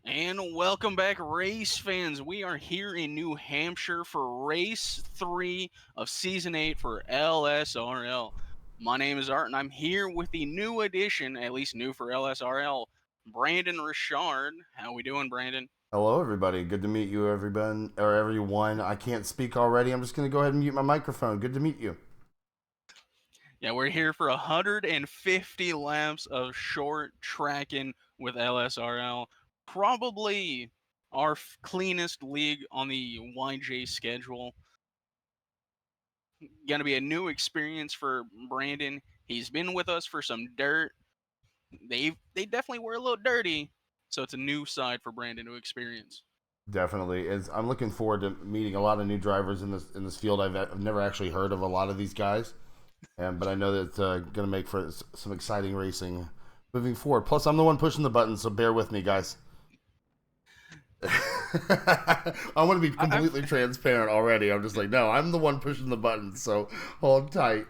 And welcome back, race fans. We are here in New Hampshire for race 3 of season 8 for LSRL. My name is Art, and I'm here with the new addition, at least new for LSRL, Brandon Richard. How we doing, Brandon? Hello, everybody. Good to meet you, everyone. Or everyone. I can't speak already. I'm just going to go ahead and mute my microphone. Good to meet you. Yeah, we're here for 150 laps of short tracking with LSRL. Probably our cleanest league on the YJ schedule. Going to be a new experience for Brandon. He's been with us for some dirt. They definitely were a little dirty, so it's a new side for Brandon to experience. Definitely. I'm looking forward to meeting a lot of new drivers in this field. I've never actually heard of a lot of these guys, but I know that it's going to make for some exciting racing moving forward. Plus, I'm the one pushing the buttons, so bear with me, guys. I want to be I've completely transparent already. I'm just like, no, I'm the one pushing the buttons, so hold tight.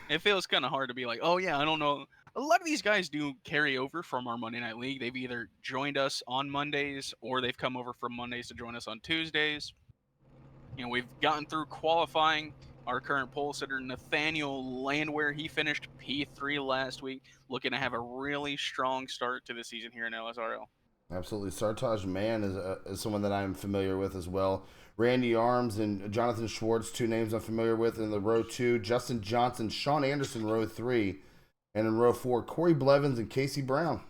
It feels kind of hard to be like, oh yeah, I don't know. A lot of these guys do carry over from our Monday Night League. They've either joined us on Mondays or they've come over from Mondays to join us on Tuesdays. We've gotten through qualifying. Our current pole sitter, Nathaniel Landwehr, he finished P3 last week, looking to have a really strong start to the season here in LSRL. Absolutely. Sartaj Mann is someone that I'm familiar with as well. Randy Arms and Jonathan Schwartz, two names I'm familiar with in the row two. Justin Johnson, Sean Anderson, row three. And in row four, Corey Blevins and Casey Brown.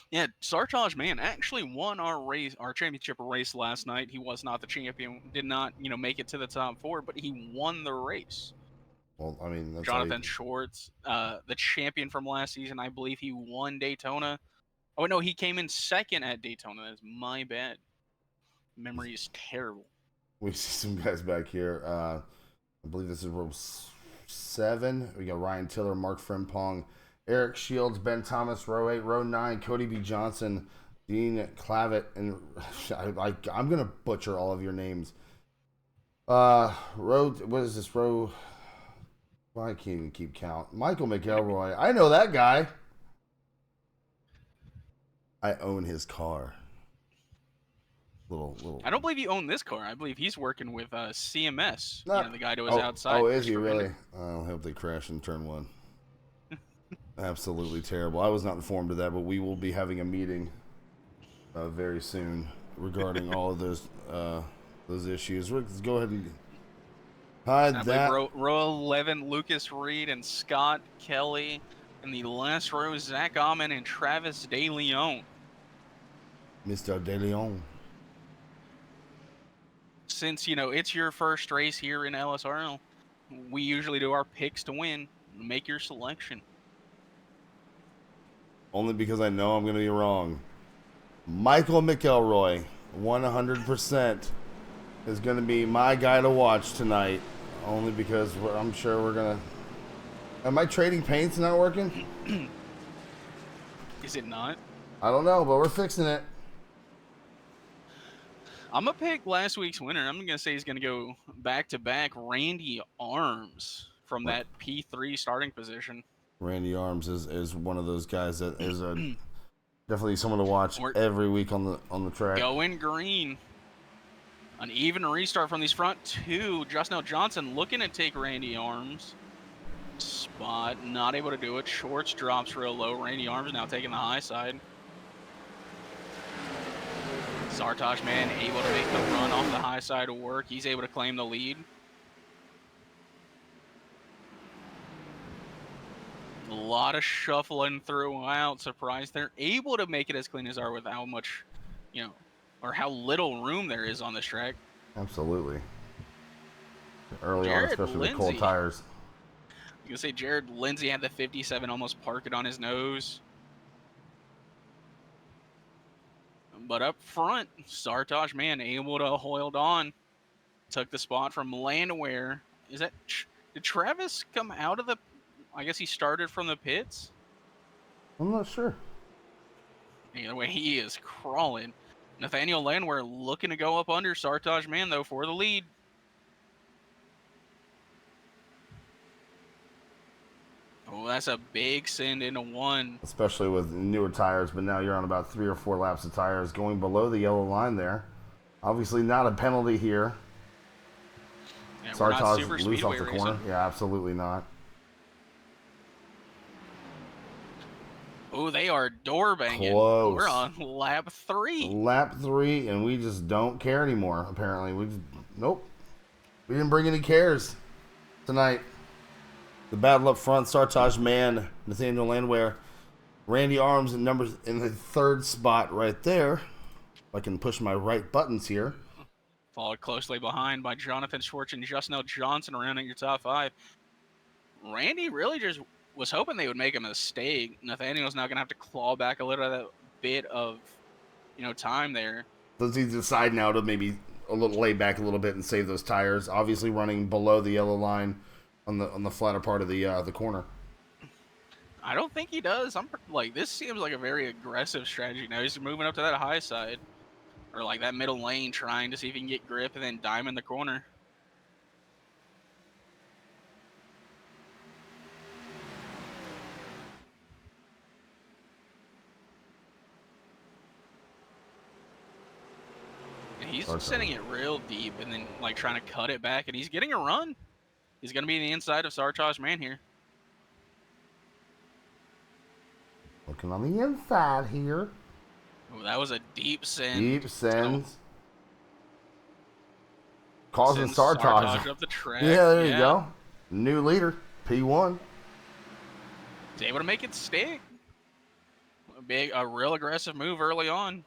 Yeah, Sartaj Man actually won our championship race last night. He was not the champion, did not, make it to the top four, but he won the race. Well, I mean, that's all you Jonathan can. Schwartz, the champion from last season, I believe he won Daytona. Oh no, he came in second at Daytona. That's my bad. Memory is terrible. We see some guys back here. I believe this is row seven. We got Ryan Tiller, Mark Frimpong, Eric Shields, Ben Thomas, row eight, row nine, Cody B. Johnson, Dean Clavitt, and I'm going to butcher all of your names. What is this? Well, I can't even keep count. Michael McElroy. I know that guy. I own his car. Little. I don't believe you own this car. I believe he's working with CMS. Not. The guy to his Oh, outside, is he Christopher really? Bender. I hope they crash in turn one. Absolutely terrible. I was not informed of that, but we will be having a meeting very soon regarding all of those issues. Let's go ahead and hide I believe that. row 11, Lucas Reed and Scott Kelly. In the last row, Zach Amon and Travis De Leon. Mr. De Leon. Since, it's your first race here in LSRL, we usually do our picks to win. Make your selection. Only because I know I'm going to be wrong. Michael McElroy, 100%, is going to be my guy to watch tonight. Only because I'm sure we're going to. Am I trading paints not working? Is it not? I don't know, but we're fixing it. I'm going to pick last week's winner. I'm going to say he's going to go back-to-back Randy Arms from that P3 starting position. Randy Arms is one of those guys that is definitely someone to watch every week on the track. Going green. An even restart from these front two. Justin Johnson looking to take Randy Arms. Spot, not able to do it. Schwartz drops real low. Randy Arms now taking the high side. Sartaj Man able to make the run off the high side of work. He's able to claim the lead. A lot of shuffling throughout. Surprised they're able to make it as clean as are with how much, or how little room there is on this track. Absolutely. Early Jared on, especially Lindsay. with cold tires. You can say Jared Lindsay had the 57 almost park it on his nose. But up front, Sartaj Man able to hold on. Took the spot from Landwehr. Did Travis come out of the... I guess he started from the pits? I'm not sure. Either way, he is crawling. Nathaniel Landwehr looking to go up under Sartaj Man, though, for the lead. Oh, that's a big send into one. Especially with newer tires, but now you're on about 3 or 4 laps of tires going below the yellow line there. Obviously not a penalty here. Yeah, we're not super Sartaj loose off speedway the corner. racing. Yeah, absolutely not. Oh, they are door banging. Close. We're on lap 3. Lap 3, and we just don't care anymore, apparently. Nope. We didn't bring any cares tonight. The battle up front, Sartaj Man, Nathaniel Landwehr, Randy Arms in the 3rd spot right there. If I can push my right buttons here. Followed closely behind by Jonathan Schwartz and Justin L. Johnson around at your top 5. Randy really just was hoping they would make a mistake. Nathaniel's now going to have to claw back a little bit of, time there. Does he decide now to maybe lay back a little bit and save those tires? Obviously running below the yellow line on the flatter part of the corner. I don't think he does. This seems like a very aggressive strategy. Now he's moving up to that high side, or like that middle lane, trying to see if he can get grip and then dime in the corner. And he's sending it real deep and then trying to cut it back, and he's getting a run. He's going to be the inside of Sartaj Man here. Looking on the inside here. Oh, that was a deep send. Deep sends. Causing Sartaj up the track. Yeah, there you go. New leader, P1. He's able to make it stick. A real aggressive move early on.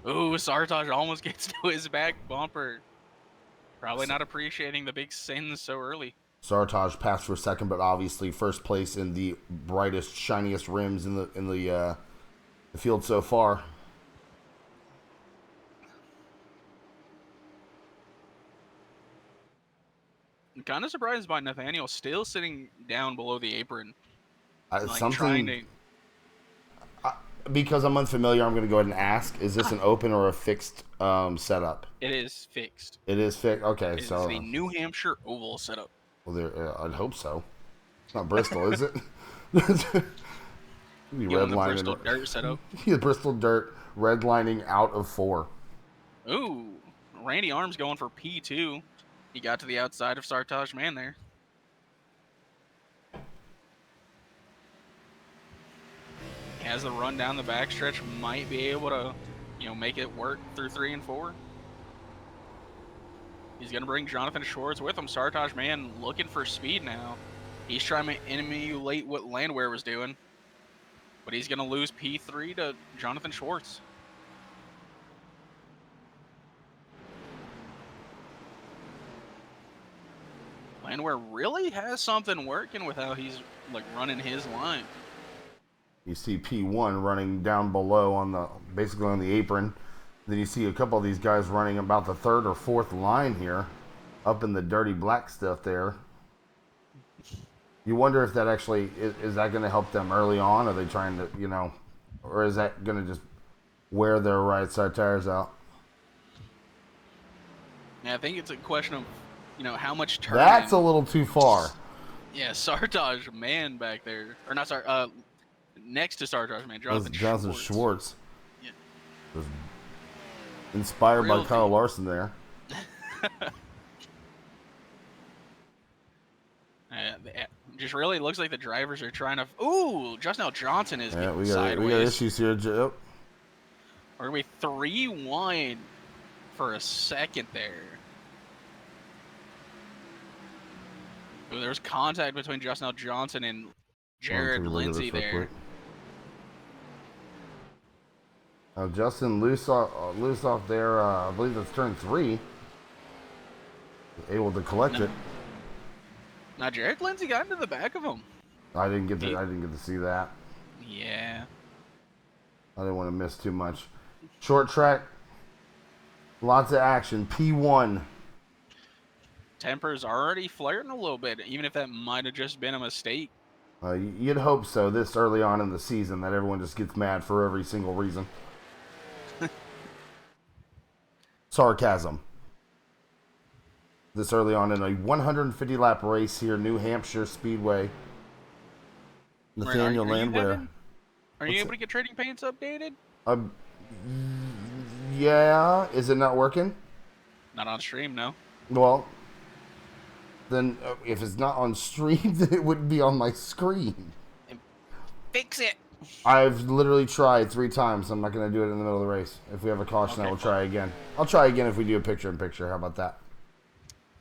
Ooh, Sartaj almost gets to his back bumper. Probably not appreciating the big sends so early. Sartaj passed for 2nd, but obviously 1st place in the brightest, shiniest rims in the field so far. I'm kind of surprised by Nathaniel still sitting down below the apron. Because I'm unfamiliar, I'm going to go ahead and ask: is this an open or a fixed setup? It is fixed. It is fixed. Okay, it's the New Hampshire oval setup. Well, I'd hope so. It's not Bristol, is it? The Bristol dirt setup. The Bristol dirt redlining out of 4. Ooh, Randy Arms going for P2. He got to the outside of Sartaj Man there. Has the run down the backstretch, might be able to, make it work through 3 and 4. He's going to bring Jonathan Schwartz with him. Sartaj Man looking for speed now. He's trying to emulate what Landwehr was doing. But he's going to lose P3 to Jonathan Schwartz. Landwehr really has something working with how he's running his line. You see P1 running down below basically on the apron. Then you see a couple of these guys running about the 3rd or 4th line here, up in the dirty black stuff there. You wonder if that actually is that going to help them early on? Are they trying to, or is that going to just wear their right side tires out? Yeah, I think it's a question of, how much turn. That's a little too far. Yeah, Sartaj Man back there, or not next to Sartaj Man, Jonathan Schwartz. Yeah. Was inspired by Kyle Larson there. Just really looks like the drivers are trying to. Ooh, Justin L. Johnson is getting sideways. We got issues here, Joe. We're gonna be 3-1 for a second there. Ooh, there's contact between Justin L. Johnson and Jared Lindsay there. Justin loose off there. I believe that's turn 3. Able to collect it. Now Jared Lindsay got into the back of him. I didn't get to see that. Yeah. I didn't want to miss too much. Short track. Lots of action. P1. Temper's already flirting a little bit, even if that might have just been a mistake. You'd hope so this early on in the season that everyone just gets mad for every single reason. Sarcasm. this early on in a 150 lap race here, New Hampshire Speedway. Nathaniel Landwehr. Are you able to get trading paints updated? Yeah. Is it not working? Not on stream, no. Well, then if it's not on stream, then it wouldn't be on my screen. Fix it. I've literally tried 3 times. I'm not going to do it in the middle of the race. If we have a caution, I will try again. I'll try again if we do a picture-in-picture. How about that?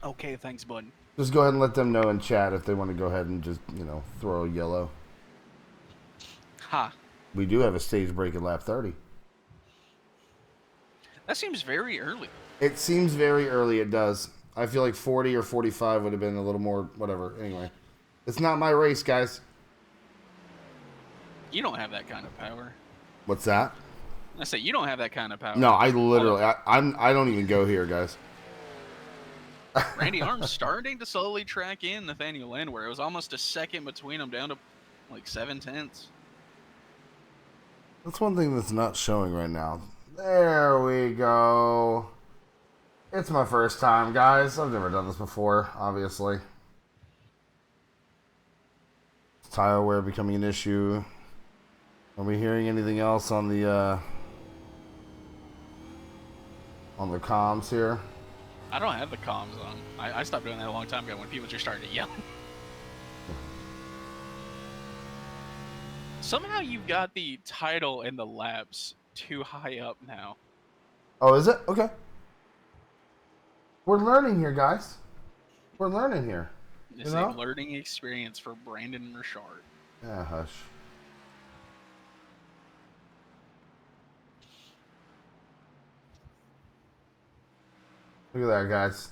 Okay, thanks, bud. Just go ahead and let them know in chat if they want to go ahead and just, throw a yellow. Ha. We do have a stage break at lap 30. That seems very early. It seems very early, it does. I feel like 40 or 45 would have been a little more, whatever. Anyway, it's not my race, guys. You don't have that kind of power. What's that? I say you don't have that kind of power. No, I literally, I don't even go here, guys. Randy Arm's starting to slowly track in Nathaniel Landwehr. It was almost a second between them, down to like 7/10. That's one thing that's not showing right now. There we go. It's my first time, guys. I've never done this before, obviously. Tire wear becoming an issue. Are we hearing anything else on the comms here? I don't have the comms on. I stopped doing that a long time ago when people just started to yell. Somehow you've got the title and the laps too high up now. Oh, is it? Okay. We're learning here, guys. We're learning here. It's a learning experience for Brandon Richard. Yeah, hush. Look at that, guys.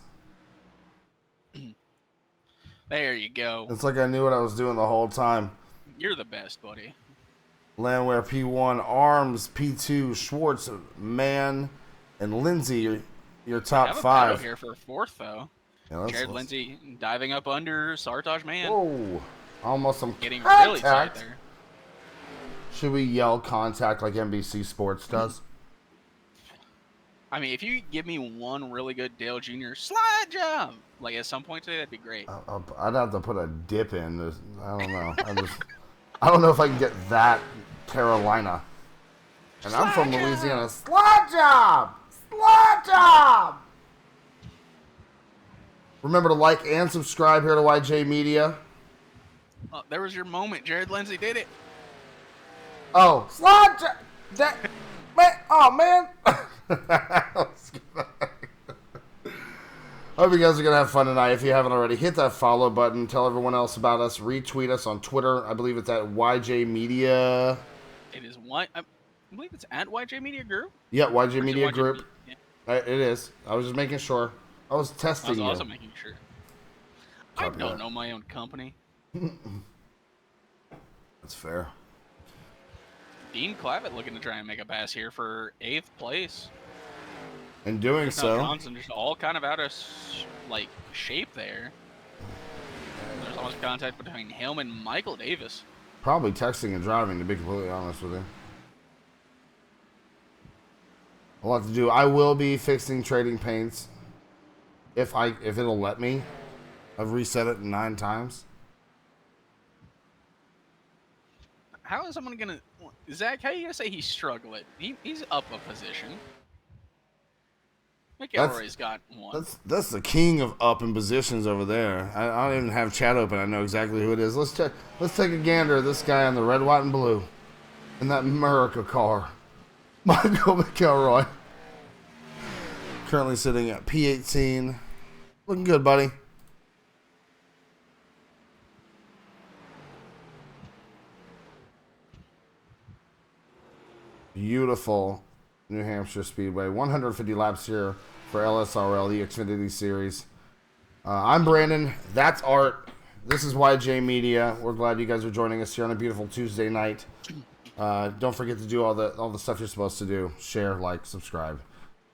There you go. It's like I knew what I was doing the whole time. You're the best, buddy. Landwehr P1, Arms P2, Schwartz, Mann, and Lindsay, your top 5. Here for 4th, though. Yeah, Jared Lindsay diving up under Sartaj Mann. Whoa. Almost some getting contact. Really tight there. Should we yell contact like NBC Sports does? I mean, if you give me one really good Dale Jr. slide jump, like at some point today, that'd be great. I'd have to put a dip in. I don't know. I don't know if I can get that Carolina. And I'm from Louisiana. Slide job! Slide job! Remember to like and subscribe here to YJ Media. Oh, there was your moment. Jared Lindsay did it. Oh, slide job! That man! Oh man! I hope you guys are going to have fun tonight. If you haven't already, hit that follow button. Tell everyone else about us. Retweet us on Twitter. I believe it's at YJ Media. It is I believe it's at YJ Media Group. Yeah, YJ Media Group. Yeah. It is. I was just making sure. I was testing you. I was also making sure. I don't know my own company. That's fair. Dean Clavitt looking to try and make a pass here for 8th place. In doing so, Johnson just all kind of out of shape there. There's almost contact between him and Michael Davis. Probably texting and driving, to be completely honest with you. A lot to do. I will be fixing trading paints if it'll let me. I've reset it 9 times. How is someone gonna, Zach? How are you gonna say he's struggling? He's up a position. McElroy's got one. That's the king of up in positions over there. I don't even have chat open. I know exactly who it is. Let's take a gander at this guy on the red, white, and blue in that America car. Michael McElroy. Currently sitting at P18. Looking good, buddy. Beautiful New Hampshire Speedway. 150 laps here for LSRL, the Xfinity Series. I'm Brandon. That's Art. This is YJ Media. We're glad you guys are joining us here on a beautiful Tuesday night. Don't forget to do all the stuff you're supposed to do. Share, like, subscribe.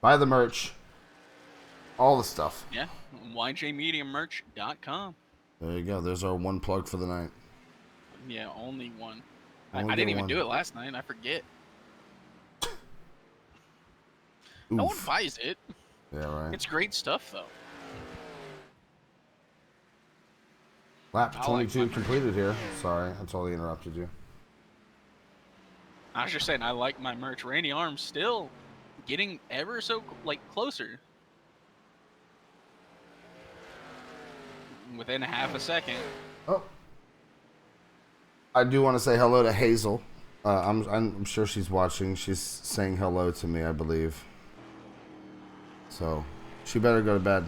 Buy the merch. All the stuff. Yeah, YJMediaMerch.com. There you go. There's our one plug for the night. Yeah, only one. I didn't even do it last night. I forget. No one buys it. Yeah, right. It's great stuff, though. Lap I like my 22 merch. completed here. Sorry, I totally interrupted you. I was just saying, I like my merch. Randy Arms still getting ever so closer within half a second. Oh, I do want to say hello to Hazel. I'm sure she's watching. She's saying hello to me, I believe. So she better go to bed.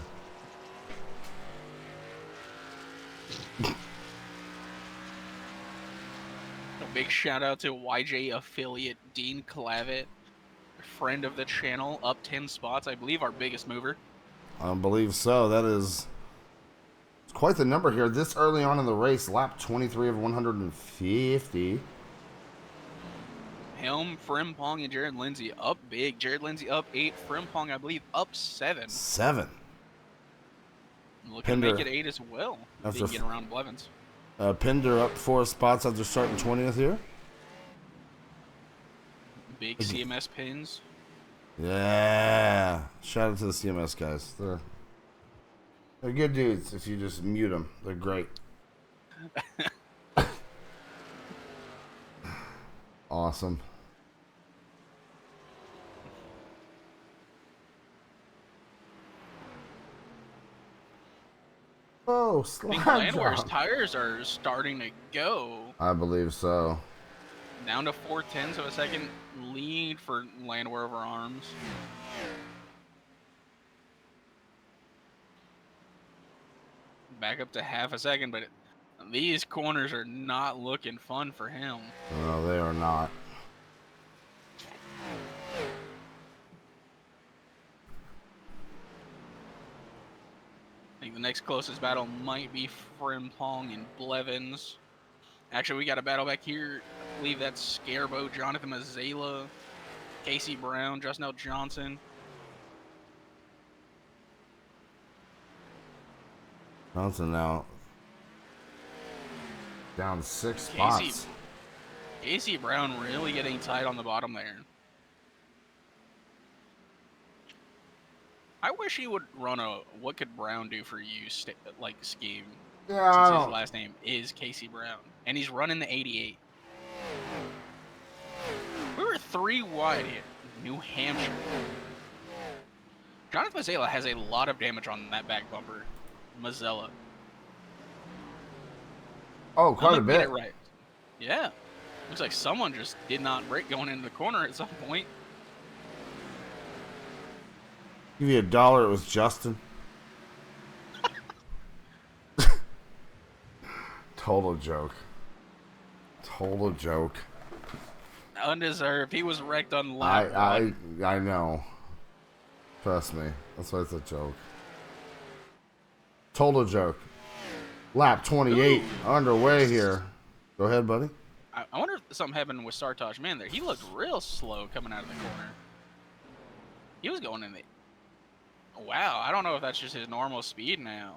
A big shout out to YJ affiliate Dean Clavitt, friend of the channel, up 10 spots. I believe our biggest mover. I believe so. That is quite the number here. This early on in the race, lap 23 of 150. Him, Frimpong, and Jared Lindsay up big. Jared Lindsay up 8. Frimpong, I believe, up 7. 7. Looking Pinder, to make it 8 as well. If he after can get around Blevins. Pinder up 4 spots after starting 20th here. Big CMS pins. Yeah. Shout out to the CMS guys. They're good dudes if you just mute them. They're great. Awesome. Oh, I think slide Landwehr's drop. tires are starting to go. I believe so. Down to 4/10 of a second lead for Landwehr over Arms. Back up to half a second, but these corners are not looking fun for him. No, they are not. I think the next closest battle might be Frimpong and Blevins. Actually, we got a battle back here. I believe that's Scarebo, Jonathan Mazzela, Casey Brown, Justin L. Johnson. Johnson now down 6 spots. Casey Brown really getting tight on the bottom there. I wish he would run a "what could Brown do for you" scheme. Yeah, Since his last name is Casey Brown, and he's running the 88. We were 3 wide here, New Hampshire. Jonathan Mazzella has a lot of damage on that back bumper. Mazzella. Oh, quite a bit. Get it right. Yeah. Looks like someone just did not brake going into the corner at some point. Give you $1, it was Justin. Total joke. Total joke. Undeserved. He was wrecked on lap 1. I know. Trust me. That's why it's a joke. Total joke. Lap 28 underway here. Go ahead, buddy. I wonder if something happened with Sartaj. Man, there he looked real slow coming out of the corner. He was going in the... Wow, I don't know if that's just his normal speed now.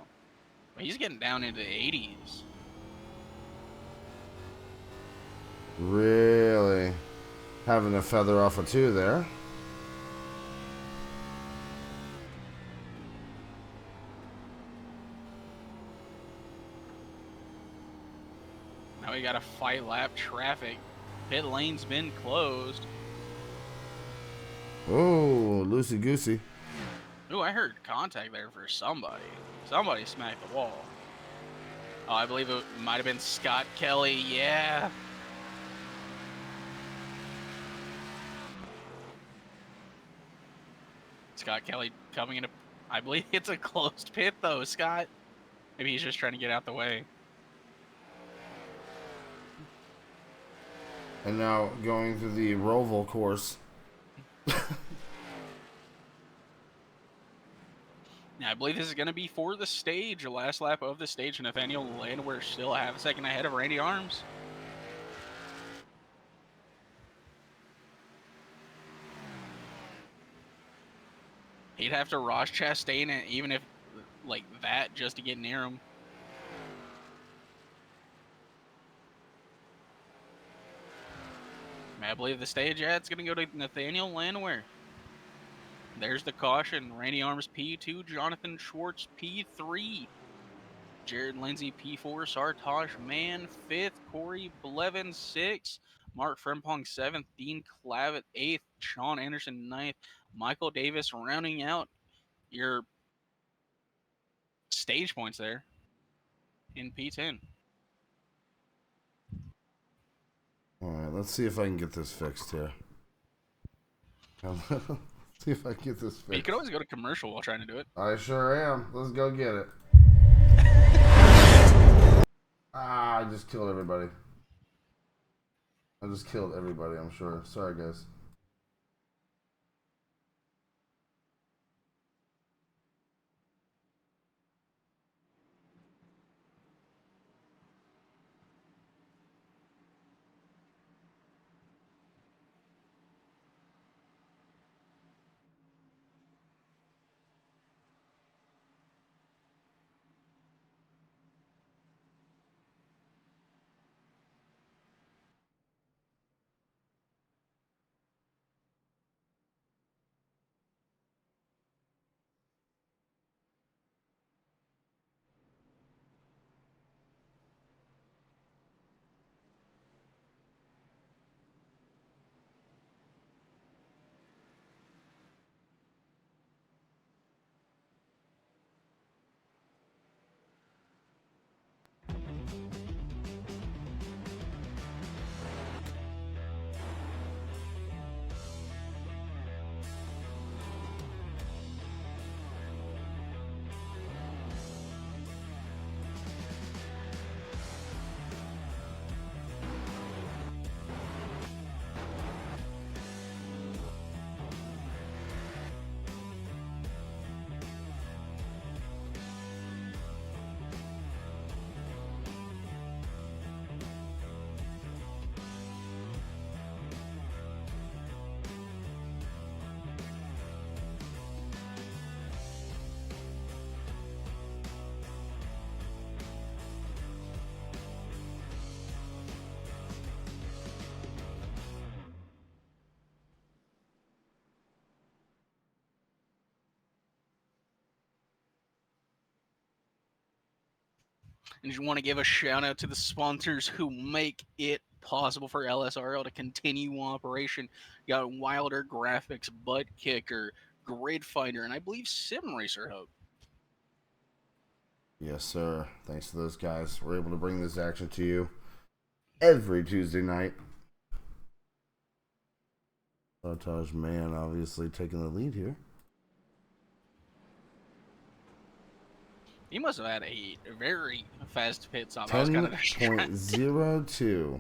But he's getting down into the 80s. Really having a feather off a 2 there. Now we got to fight lap traffic. Pit lane's been closed. Oh, loosey-goosey. Ooh, I heard contact there for somebody. Somebody smacked the wall. Oh, I believe it might have been Scott Kelly. Yeah. Scott Kelly coming into... I believe it's a closed pit, though, Scott. Maybe he's just trying to get out the way. And now going through the Roval course. Now, I believe this is going to be for the stage, the last lap of the stage. Nathaniel Landwehr still half a second ahead of Randy Arms. He'd have to Ross Chastain it, even if, like that, just to get near him. I believe the stage, yeah, it's going to go to Nathaniel Landwehr. There's the caution. Randy Arms P2, Jonathan Schwartz P3. Jared Lindsay P4, Sartaj Mann 5th, Corey Blevins 6th, Mark Frimpong 7th, Dean Clavitt 8th, Sean Anderson 9th, Michael Davis rounding out your stage points there in P10. All right, let's see if I can get this fixed here. See if I can get this fixed. You could always go to commercial while trying to do it. I sure am. Let's go get it. I just killed everybody. I just killed everybody, I'm sure. Sorry, guys. And you want to give a shout out to the sponsors who make it possible for LSRL to continue operation. You got Wilder Graphics, Butt Kicker, Grid Fighter, and I believe Sim Racer Hub. Yes, sir. Thanks to those guys. We're able to bring this action to you every Tuesday night. Sartaj Mann obviously taking the lead here. He must have had a very fast pit stop. 10.02.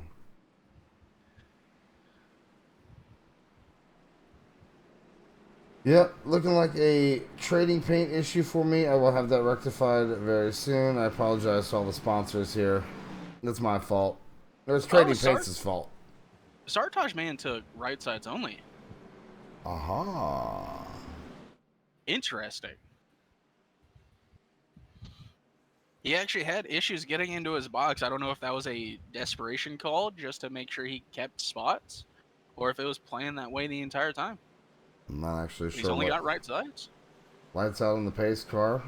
Yep, looking like a trading paint issue for me. I will have that rectified very soon. I apologize to all the sponsors here. That's my fault. Or it's trading paint's fault. Sartaj Mann took right sides only. Aha. Interesting. He actually had issues getting into his box. I don't know if that was a desperation call just to make sure he kept spots, or if it was playing that way the entire time. I'm not actually sure. He's only got right sides. Lights out in the pace car.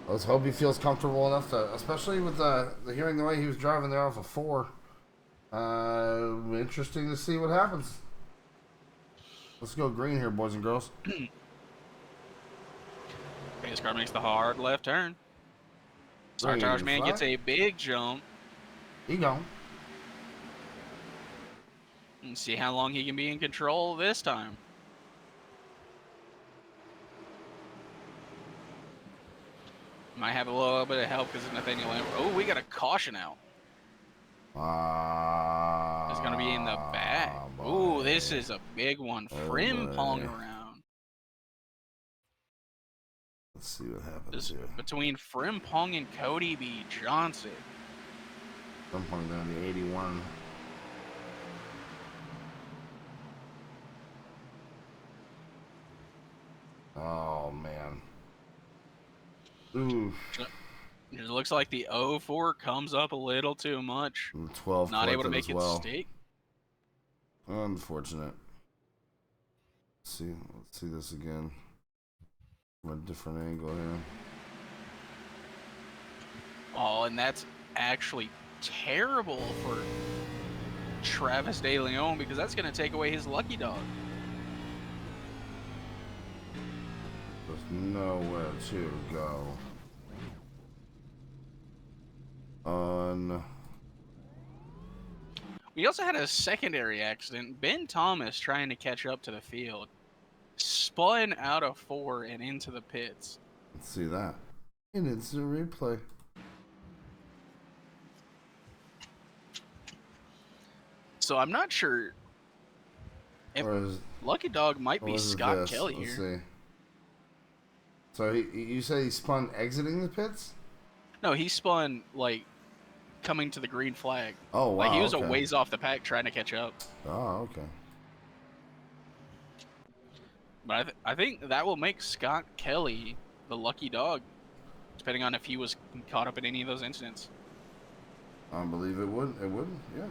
Let's hope he feels comfortable enough to, especially with the hearing the way he was driving there off of 4. Interesting to see what happens. Let's go green here, boys and girls. This car makes the hard left turn. Sartaj Mann gets a big jump. He gone. And see how long he can be in control this time. Might have a little bit of help because Nathaniel Lambert. Oh, we got a caution out. It's going to be in the back. Ooh, this is a big one. Frimpong around. Let's see what happens here. Between Frimpong and Cody B. Johnson. Frimpong down to 81. Oh, man. Ooh. It looks like the 04 comes up a little too much. 12. Not able to make it stick. Unfortunate. Let's see this again from a different angle here. Oh, and that's actually terrible for Travis De Leon because that's going to take away his lucky dog. There's nowhere to go. We also had a secondary accident. Ben Thomas trying to catch up to the field. Spun out of 4 and into the pits. Let's see that. And it's a replay. So I'm not sure if Lucky Dog might be Scott Kelly here. Let's see. So you say he spun exiting the pits? No, he spun like coming to the green flag. Oh, wow. Like he was a ways off the pack trying to catch up. Oh, okay. But I think that will make Scott Kelly the lucky dog, depending on if he was caught up in any of those incidents. I believe it would. It would, yeah.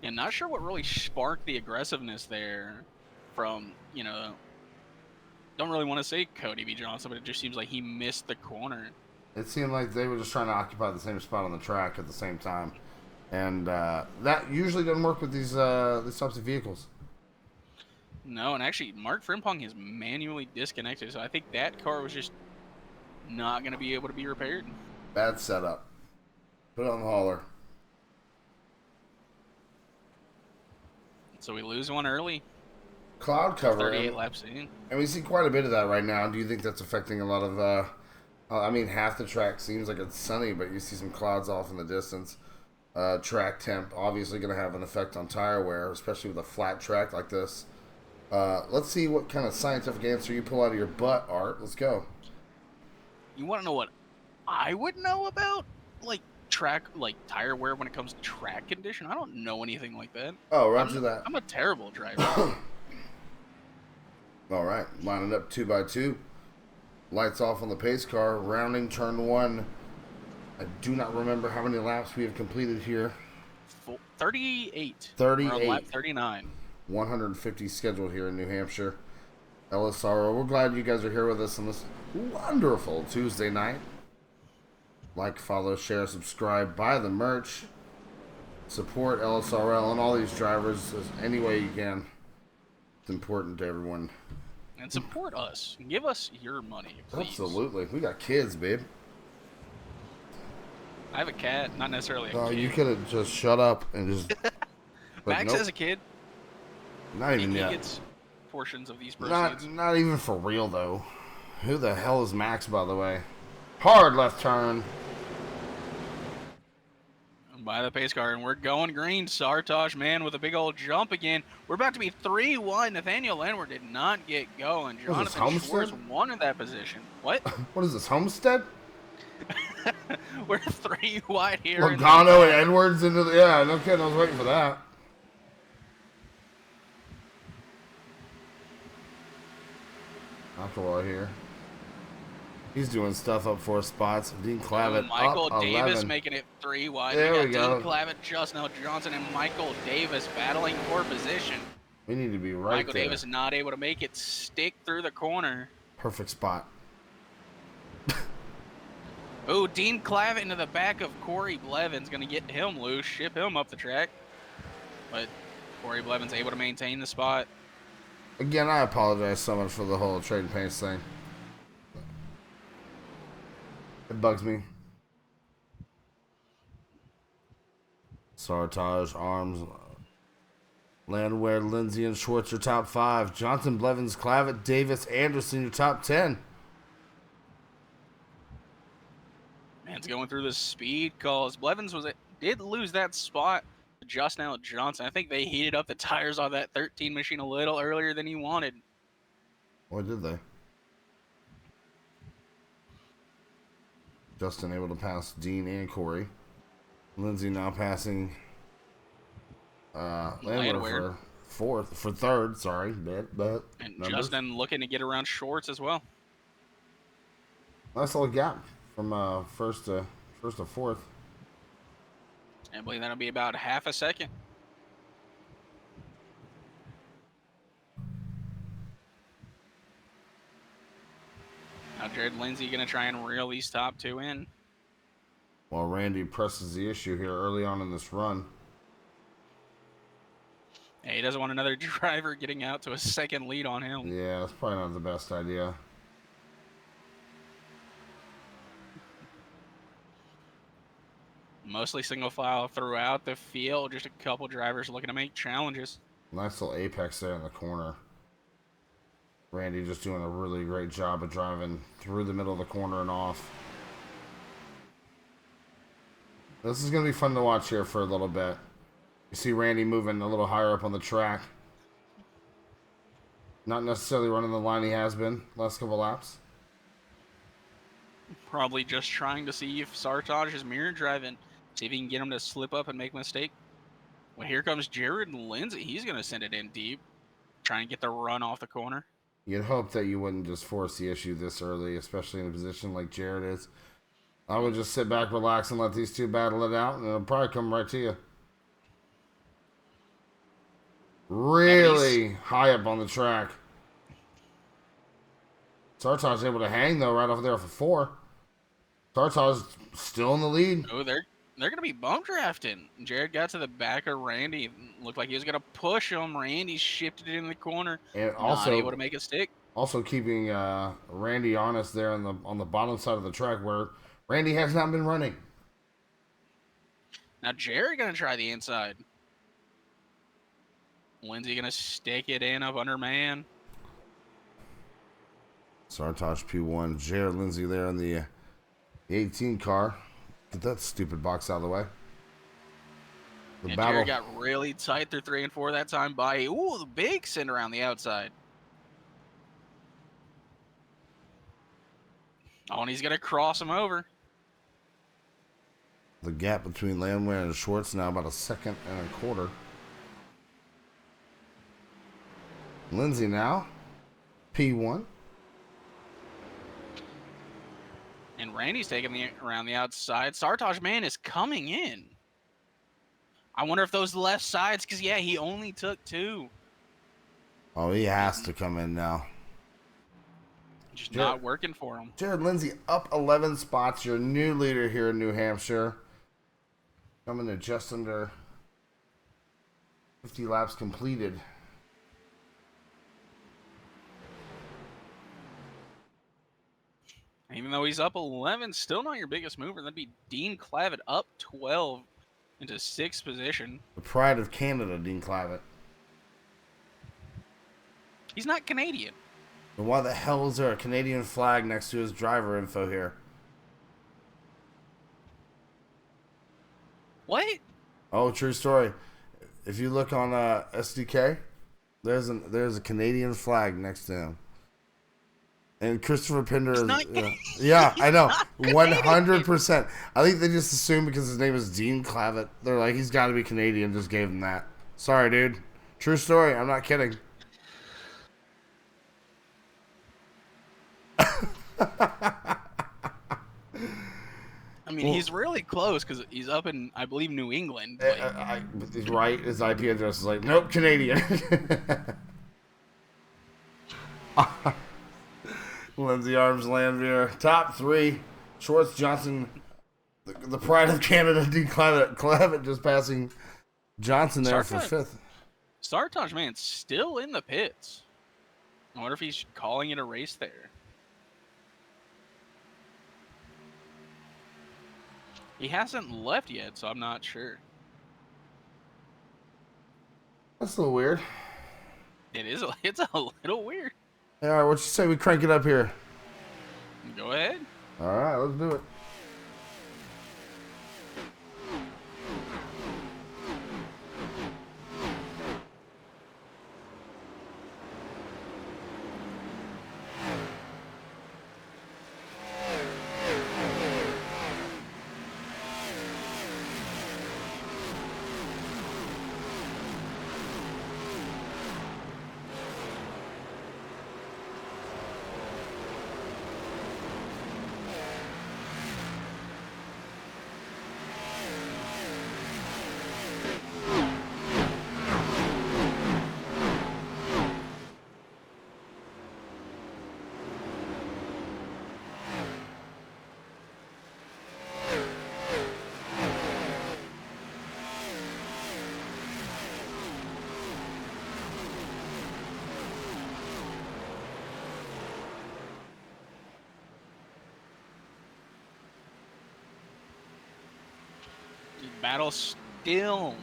And not sure what really sparked the aggressiveness there from, don't really want to say Cody B. Johnson, but it just seems like he missed the corner. It seemed like they were just trying to occupy the same spot on the track at the same time. And that usually doesn't work with these types of vehicles. No, and actually, Mark Frimpong is manually disconnected, so I think that car was just not going to be able to be repaired. Bad setup. Put it on the hauler. So we lose one early. Cloud cover. 38 laps in. And we see quite a bit of that right now. Do you think that's affecting a lot of... half the track seems like it's sunny, but you see some clouds off in the distance. Track temp obviously going to have an effect on tire wear, especially with a flat track like this. Let's see what kind of scientific answer you pull out of your butt, Art. Let's go. You want to know what I would know about, tire wear when it comes to track condition? I don't know anything like that. Oh, roger that. I'm a terrible driver. All right, lining up 2x2. Lights off on the pace car, rounding turn 1. I do not remember how many laps we have completed here. 38. 38. We're on lap 39. 150 scheduled here in New Hampshire. LSRL, we're glad you guys are here with us on this wonderful Tuesday night. Like, follow, share, subscribe, buy the merch. Support LSRL and all these drivers any way you can. It's important to everyone. And support us. Give us your money, please. Absolutely. We got kids, babe. I have a cat, not necessarily a kid. Oh, you could have just shut up and just... Max has a kid. Not even yet. He gets portions of these proceeds. Not even for real, though. Who the hell is Max, by the way? Hard left turn. By the pace car, and we're going green. Sartosh, man, with a big old jump again. We're about to be 3-1. Nathaniel Landwehr did not get going. Jonathan Schwartz wanted that position. What? What is this, Homestead? We're 3 wide here. Logano and Edwards into the... Yeah, no kidding. I was waiting for that. McElroy here. He's doing stuff up 4 spots. Dean Clavitt Michael up Davis 11. making it 3 wide. There we got Dean Clavitt, Justin Johnson, and Michael Davis battling for position. We need to be right Michael there. Davis not able to make it stick through the corner. Perfect spot. Oh, Dean Clavitt into the back of Corey Blevins. Going to get him loose, ship him up the track. But Corey Blevins able to maintain the spot. Again, I apologize so much for the whole trading paints thing. It bugs me. Sartage, Arms, Landwehr, Lindsay, and Schwartz, your top 5. Johnson, Blevins, Clavitt, Davis, Anderson, your top 10. Man's going through the speed calls. Blevins did lose that spot to Justin Johnson. I think they heated up the tires on that 13 machine a little earlier than he wanted. Or did they? Justin able to pass Dean and Corey. Lindsay now passing Landwehr for third. Sorry, but and numbers. Justin looking to get around Schwartz as well. Nice little gap from first to fourth. I believe that'll be about half a second. Now Jared Lindsay going to try and reel these top two in. While Randy presses the issue here early on in this run. Hey, he doesn't want another driver getting out to a second lead on him. Yeah, that's probably not the best idea. Mostly single file throughout the field. Just a couple drivers looking to make challenges. Nice little apex there in the corner. Randy just doing a really great job of driving through the middle of the corner and off. This is going to be fun to watch here for a little bit. You see Randy moving a little higher up on the track. Not necessarily running the line he has been last couple laps. Probably just trying to see if Sartaj is mirror driving. See if he can get him to slip up and make a mistake. Well, here comes Jared Lindsay. He's going to send it in deep. Trying to get the run off the corner. You'd hope that you wouldn't just force the issue this early, especially in a position like Jared is. I would just sit back, relax, and let these two battle it out, and it'll probably come right to you. Really high up on the track. Sartaj's able to hang, though, right off there for 4. Sartaj's still in the lead. Oh, they're going to be bump drafting. Jared got to the back of Randy. Looked like he was going to push him. Randy shifted it in the corner. And also not able to make it stick. Also keeping Randy honest there on the bottom side of the track where Randy has not been running. Now Jared going to try the inside. Lindsay going to stick it in up under man. Sartaj P1. Jared Lindsay there in the 18 car. Get that stupid box out of the way. The battle. Jared got really tight through 3 and 4 that time by, the big send around the outside. Oh, and he's going to cross him over. The gap between Landwehr and Schwartz now about 1.25 seconds. Lindsay now, P1. And Randy's taking around the outside. Sartaj, man, is coming in. I wonder if those left sides, because, yeah, he only took 2. Oh, he has to come in now. Just not working for him. Jared Lindsay up 11 spots. Your new leader here in New Hampshire. Coming to just under 50 laps completed. Even though he's up 11, still not your biggest mover. That'd be Dean Clavitt up 12 into 6th position. The pride of Canada, Dean Clavitt. He's not Canadian. And why the hell is there a Canadian flag next to his driver info here? What? Oh, true story. If you look on SDK, there's a Canadian flag next to him. And Christopher Pinder is... yeah, I know. 100%. I think they just assumed because his name is Dean Clavitt. They're like, he's got to be Canadian. Just gave him that. Sorry, dude. True story. I'm not kidding. I mean, he's really close because he's up in, I believe, New England. He's right. His IP address is like, nope, Canadian. Lindsay Arms Landwehr, top 3. Schwartz Johnson, the pride of Canada, Dean Clavitt just passing Johnson there for 5th. Sartaj, man, still in the pits. I wonder if he's calling it a race there. He hasn't left yet, so I'm not sure. That's a little weird. It is. It's a little weird. All right, what you say we crank it up here? Go ahead. All right, let's do it. battle still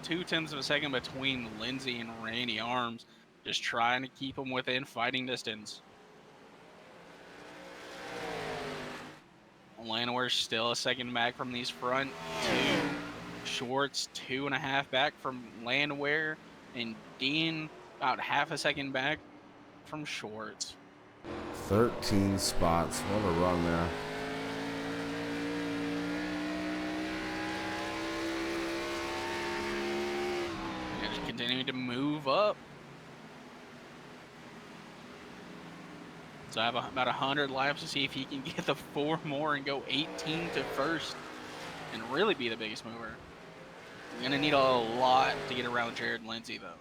0.2 of a second between Lindsey and Randy Arms, just trying to keep him within fighting distance. Landwehr's still a second back from these front two. Shorts 2.5 back from Landwehr, and Dean about half a second back from Shorts. 13 spots. What a run there. And just continuing to move up. So I have about 100 laps to see if he can get the 4 more and go 18 to first and really be the biggest mover. We're going to need a lot to get around Jared Lindsey, though.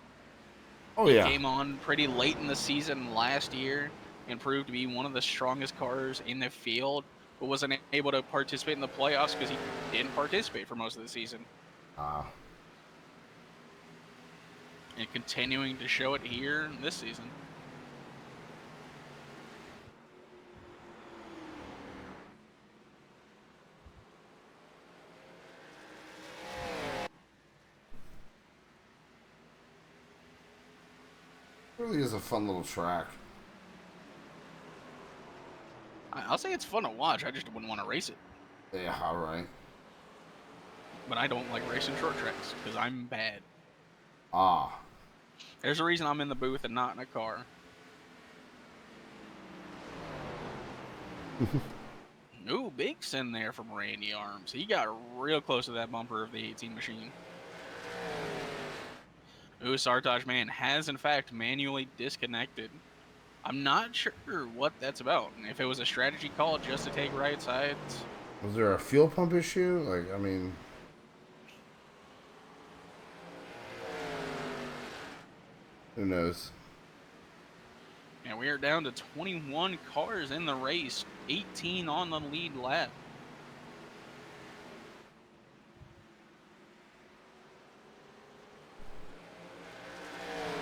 Oh, He yeah. came on pretty late in the season last year and proved to be one of the strongest cars in the field, but wasn't able to participate in the playoffs because he didn't participate for most of the season. And continuing to show it here this season. Really is a fun little track. I'll say it's fun to watch. I just wouldn't want to race it. Yeah, all right. But I don't like racing short tracks because I'm bad. Ah. There's a reason I'm in the booth and not in a car. Ooh, big send there from Randy Arms. He got real close to that bumper of the 18 machine. Ooh, Sartaj Man has in fact manually disconnected. I'm not sure what that's about. If it was a strategy call just to take right sides. Was there a fuel pump issue? Like, I mean... Who knows? And we are down to 21 cars in the race. 18 on the lead lap.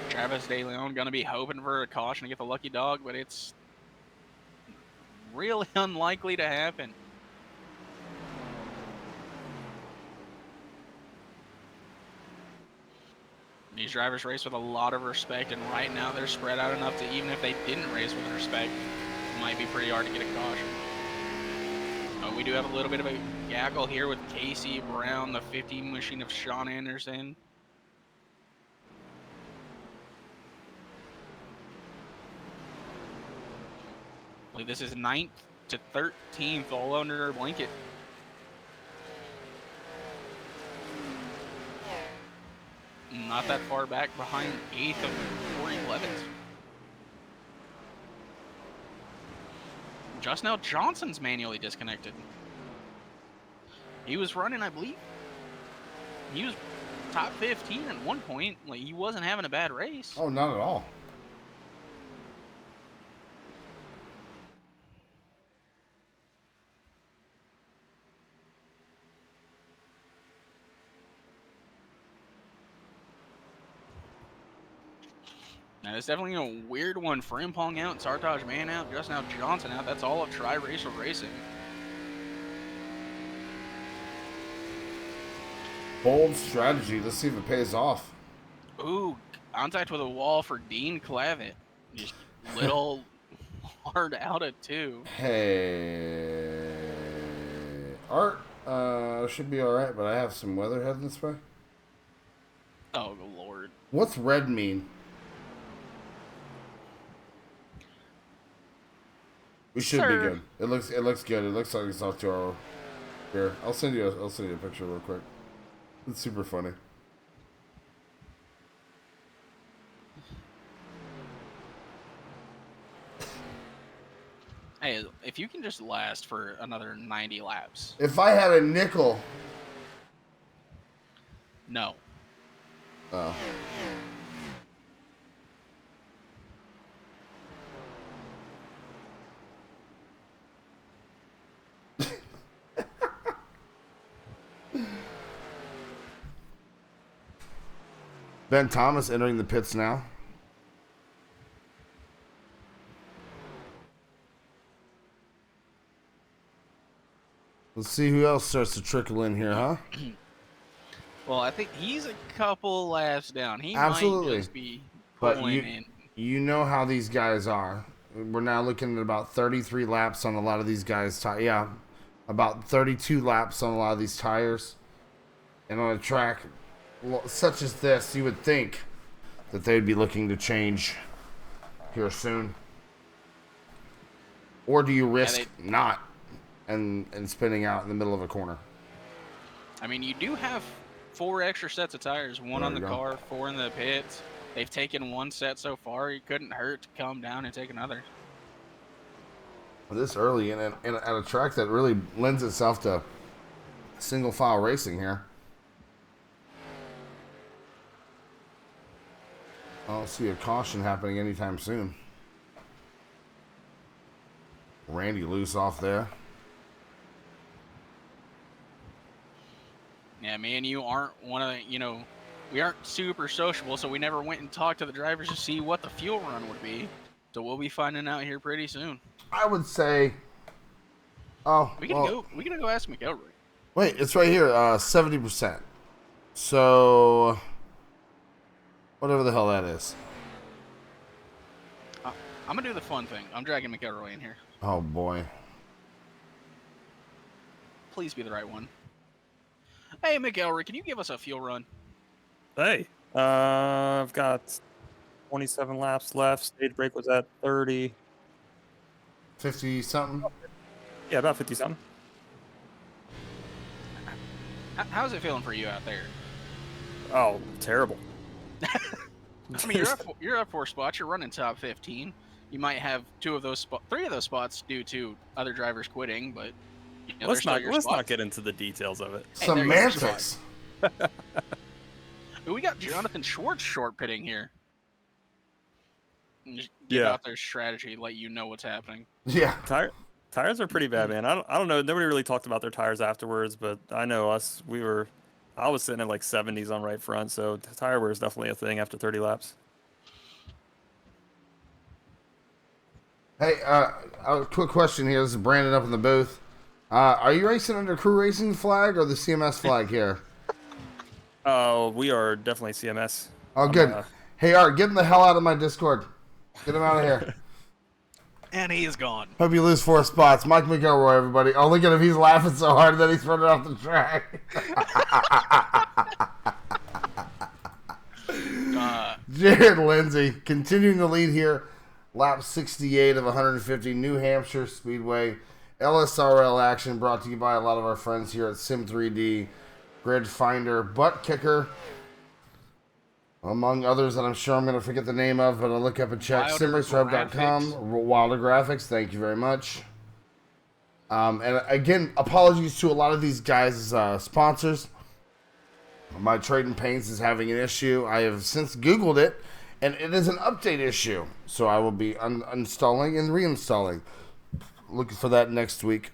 Travis De Leon going to be hoping for a caution to get the lucky dog, but it's really unlikely to happen. These drivers race with a lot of respect, and right now they're spread out enough to even if they didn't race with respect, it might be pretty hard to get a caution. We do have a little bit of a gaggle here with Casey Brown, the 50 machine of Sean Anderson. I believe this is 9th to 13th, all under a blanket. Not that far back behind 8th of 11th. Just now, Johnson's manually disconnected. He was running, I believe. He was top 15 at one point. Like, he wasn't having a bad race. Oh, not at all. Now, it's definitely a weird one. Frimpong out, Sartaj Man out, just now Johnson out. That's all of Tri-Racial Racing. Bold strategy. Let's see if it pays off. Ooh, contact with a wall for Dean Clavitt. Just little hard out at 2. Hey. Art, should be alright, but I have some weather heading this way. Oh, Lord. What's red mean? We should be good. It looks good. It looks like it's off to our... Here, I'll send you a picture real quick. It's super funny. Hey, if you can just last for another 90 laps. If I had a nickel... No. Oh. Ben Thomas entering the pits now. Let's see who else starts to trickle in here, huh? Well, I think he's a couple laps down. He might Absolutely. just be But pulling in. you know how these guys are. We're now looking at about 33 laps on a lot of these guys. Yeah, about 32 laps on a lot of these tires. And on a track such as this, you would think that they'd be looking to change here soon. Or do you Yeah, risk not and spinning out in the middle of a corner? I mean, you do have 4 extra sets of tires, one There on we the go. car, 4 in the pits. They've taken 1 set so far. It couldn't hurt to come down and take another. This early and at a track that really lends itself to single file racing here. I don't see a caution happening anytime soon. Randy loose off there. Yeah, me and you aren't one of the, we aren't super sociable, so we never went and talked to the drivers to see what the fuel run would be. So we'll be finding out here pretty soon. I would say, We gotta go ask McElroy. wait, it's right here, 70%. So, whatever the hell that is. I'm gonna do the fun thing. I'm dragging McElroy in here. Oh boy. Please be the right one. Hey, McElroy, can you give us a fuel run? Hey, I've got 27 laps left. Stage break was at 30. 50 something? Yeah, about 50 something. How's it feeling for you out there? Oh, terrible. I mean, you're up 4 spots. You're running top 15. You might have 3 of those spots due to other drivers quitting, but let's not get into the details of it. Hey, Semantics. We got Jonathan Schwartz short pitting here. Just give out their strategy, let you know what's happening. Yeah. Tires are pretty bad, man. I don't know. Nobody really talked about their tires afterwards, but I know us. I was sitting at like 70s on right front, so tire wear is definitely a thing after 30 laps. Hey, a quick question here. This is Brandon up in the booth. Are you racing under Crew Racing flag or the CMS flag here? Oh, we are definitely CMS. Oh, good. Hey, Art, get him the hell out of my Discord. Get him out of here. And he is gone. Hope you lose 4 spots. Mike McElroy, everybody. Oh, look at him. He's laughing so hard that he's running off the track. Jared Lindsay continuing the lead here. Lap 68 of 150, New Hampshire Speedway. LSRL action brought to you by a lot of our friends here at Sim3D. Grid Finder, Butt Kicker, among others that I'm sure I'm going to forget the name of, but I'll look up and check. SimRaceWeb.com, Wilder Graphics, thank you very much. And again, apologies to a lot of these guys' sponsors. My Trading Paints is having an issue. I have since Googled it, and it is an update issue. So I will be uninstalling and reinstalling. Looking for that next week.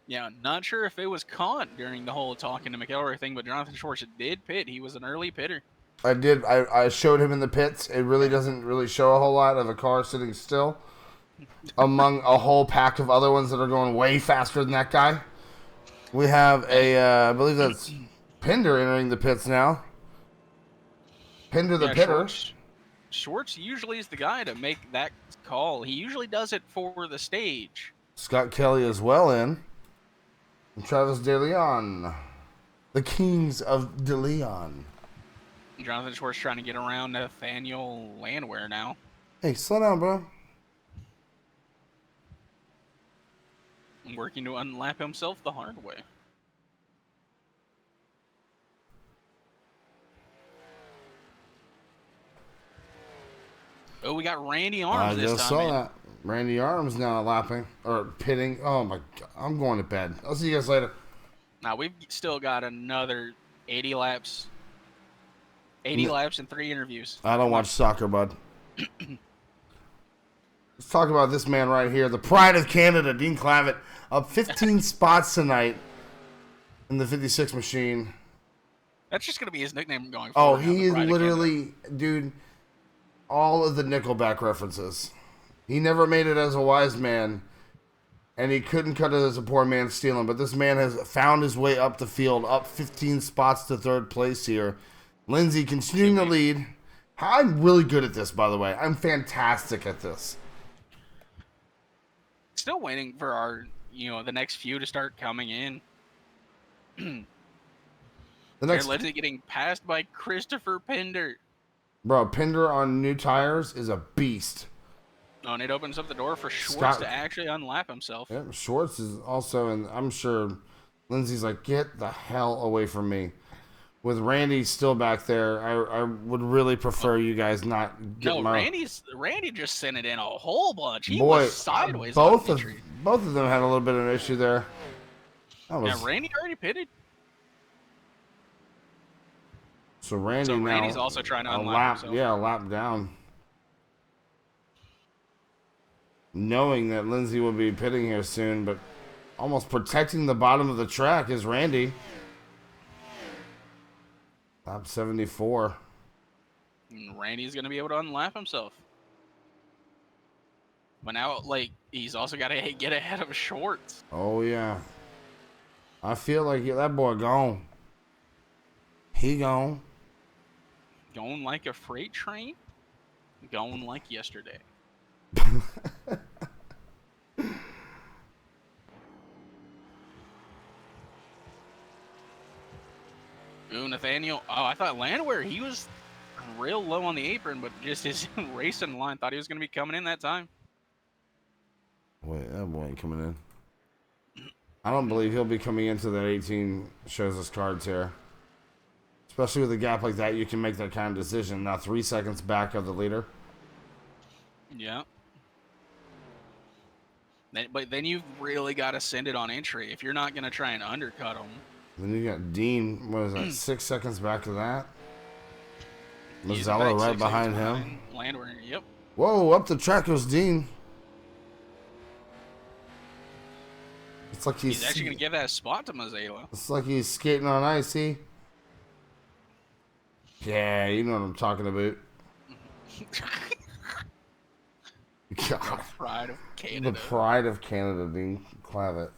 Yeah, not sure if it was caught during the whole talking to McElroy thing, but Jonathan Schwartz did pit. He was an early pitter. I did. I showed him in the pits. It really doesn't really show a whole lot of a car sitting still among a whole pack of other ones that are going way faster than that guy. We have I believe that's Pinder entering the pits now. Pinder the pitter. Schwartz usually is the guy to make that call. He usually does it for the stage. Scott Kelly as well in. And Travis DeLeon. The Kings of DeLeon. Jonathan Schwartz trying to get around Nathaniel Landwehr now. Hey, slow down, bro. Working to unlap himself the hard way. Oh, we got Randy Arms this time. I just saw that. Randy Arms now lapping or pitting. Oh my God, I'm going to bed. I'll see you guys later. Now we've still got another 80 laps. 80 laps and 3 interviews. I don't watch soccer, bud. Let's talk about this man right here, the pride of Canada, Dean Clavitt, up 15 spots tonight in the 56 machine. That's just going to be his nickname going forward. Oh, he is literally, dude, all of the Nickelback references. He never made it as a wise man. and he couldn't cut it as a poor man stealing. But this man has found his way up the field, up 15 spots to third place here. Lindsay continuing to lead. I'm really good at this, by the way. I'm fantastic at this. Still waiting for our, the next few to start coming in. The next, Lindsay getting passed by Christopher Pinder. bro, Pinder on new tires is a beast. Oh, and it opens up the door for Schwartz to actually unlap himself. Yeah, Schwartz is also, and I'm sure Lindsay's like, get the hell away from me. With Randy still back there, I would really prefer you guys not get Randy just sent it in a whole bunch. He was sideways. Both of them had a little bit of an issue there. Yeah, Randy already pitted. So Randy's also trying to unlap himself. Yeah, a lap down. Knowing that Lindsay will be pitting here soon, but almost protecting the bottom of the track is Randy. Lap 74. And Randy's going to be able to unlap himself. But now, he's also got to get ahead of Schwartz. Oh, yeah. I feel like that boy gone. He gone. Going like a freight train. Going like yesterday. Ooh, Nathaniel. Oh, I thought Landwehr, he was real low on the apron, but just his racing line. Thought he was going to be coming in that time. Wait, that boy ain't coming in. I don't believe he'll be coming into that 18 shows us cards here. Especially with a gap like that, you can make that kind of decision. Now 3 seconds back of the leader. Yeah. But then you've really got to send it on entry if you're not going to try and undercut him. Then you got Dean, what is that, 6 seconds back of that? Mazzella right behind him. Landwehr, yep. Whoa, up the track goes Dean. It's like he's actually going to give that spot to Mazzella. It's like he's skating on ice, see? Yeah, you know what I'm talking about. God. The pride of Canada. The pride of Canada, Dean Clavitt.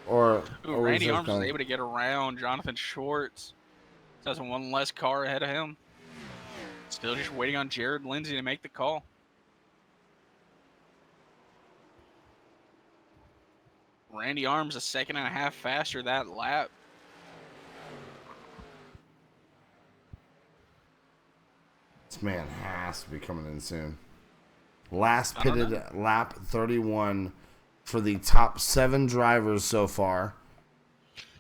Randy Arms was able to get around Jonathan Schwartz. Has one less car ahead of him. Still just waiting on Jared Lindsay to make the call. Randy Arms a second and a half faster that lap. This man has to be coming in soon. Last pitted lap 31 for the top 7 drivers so far.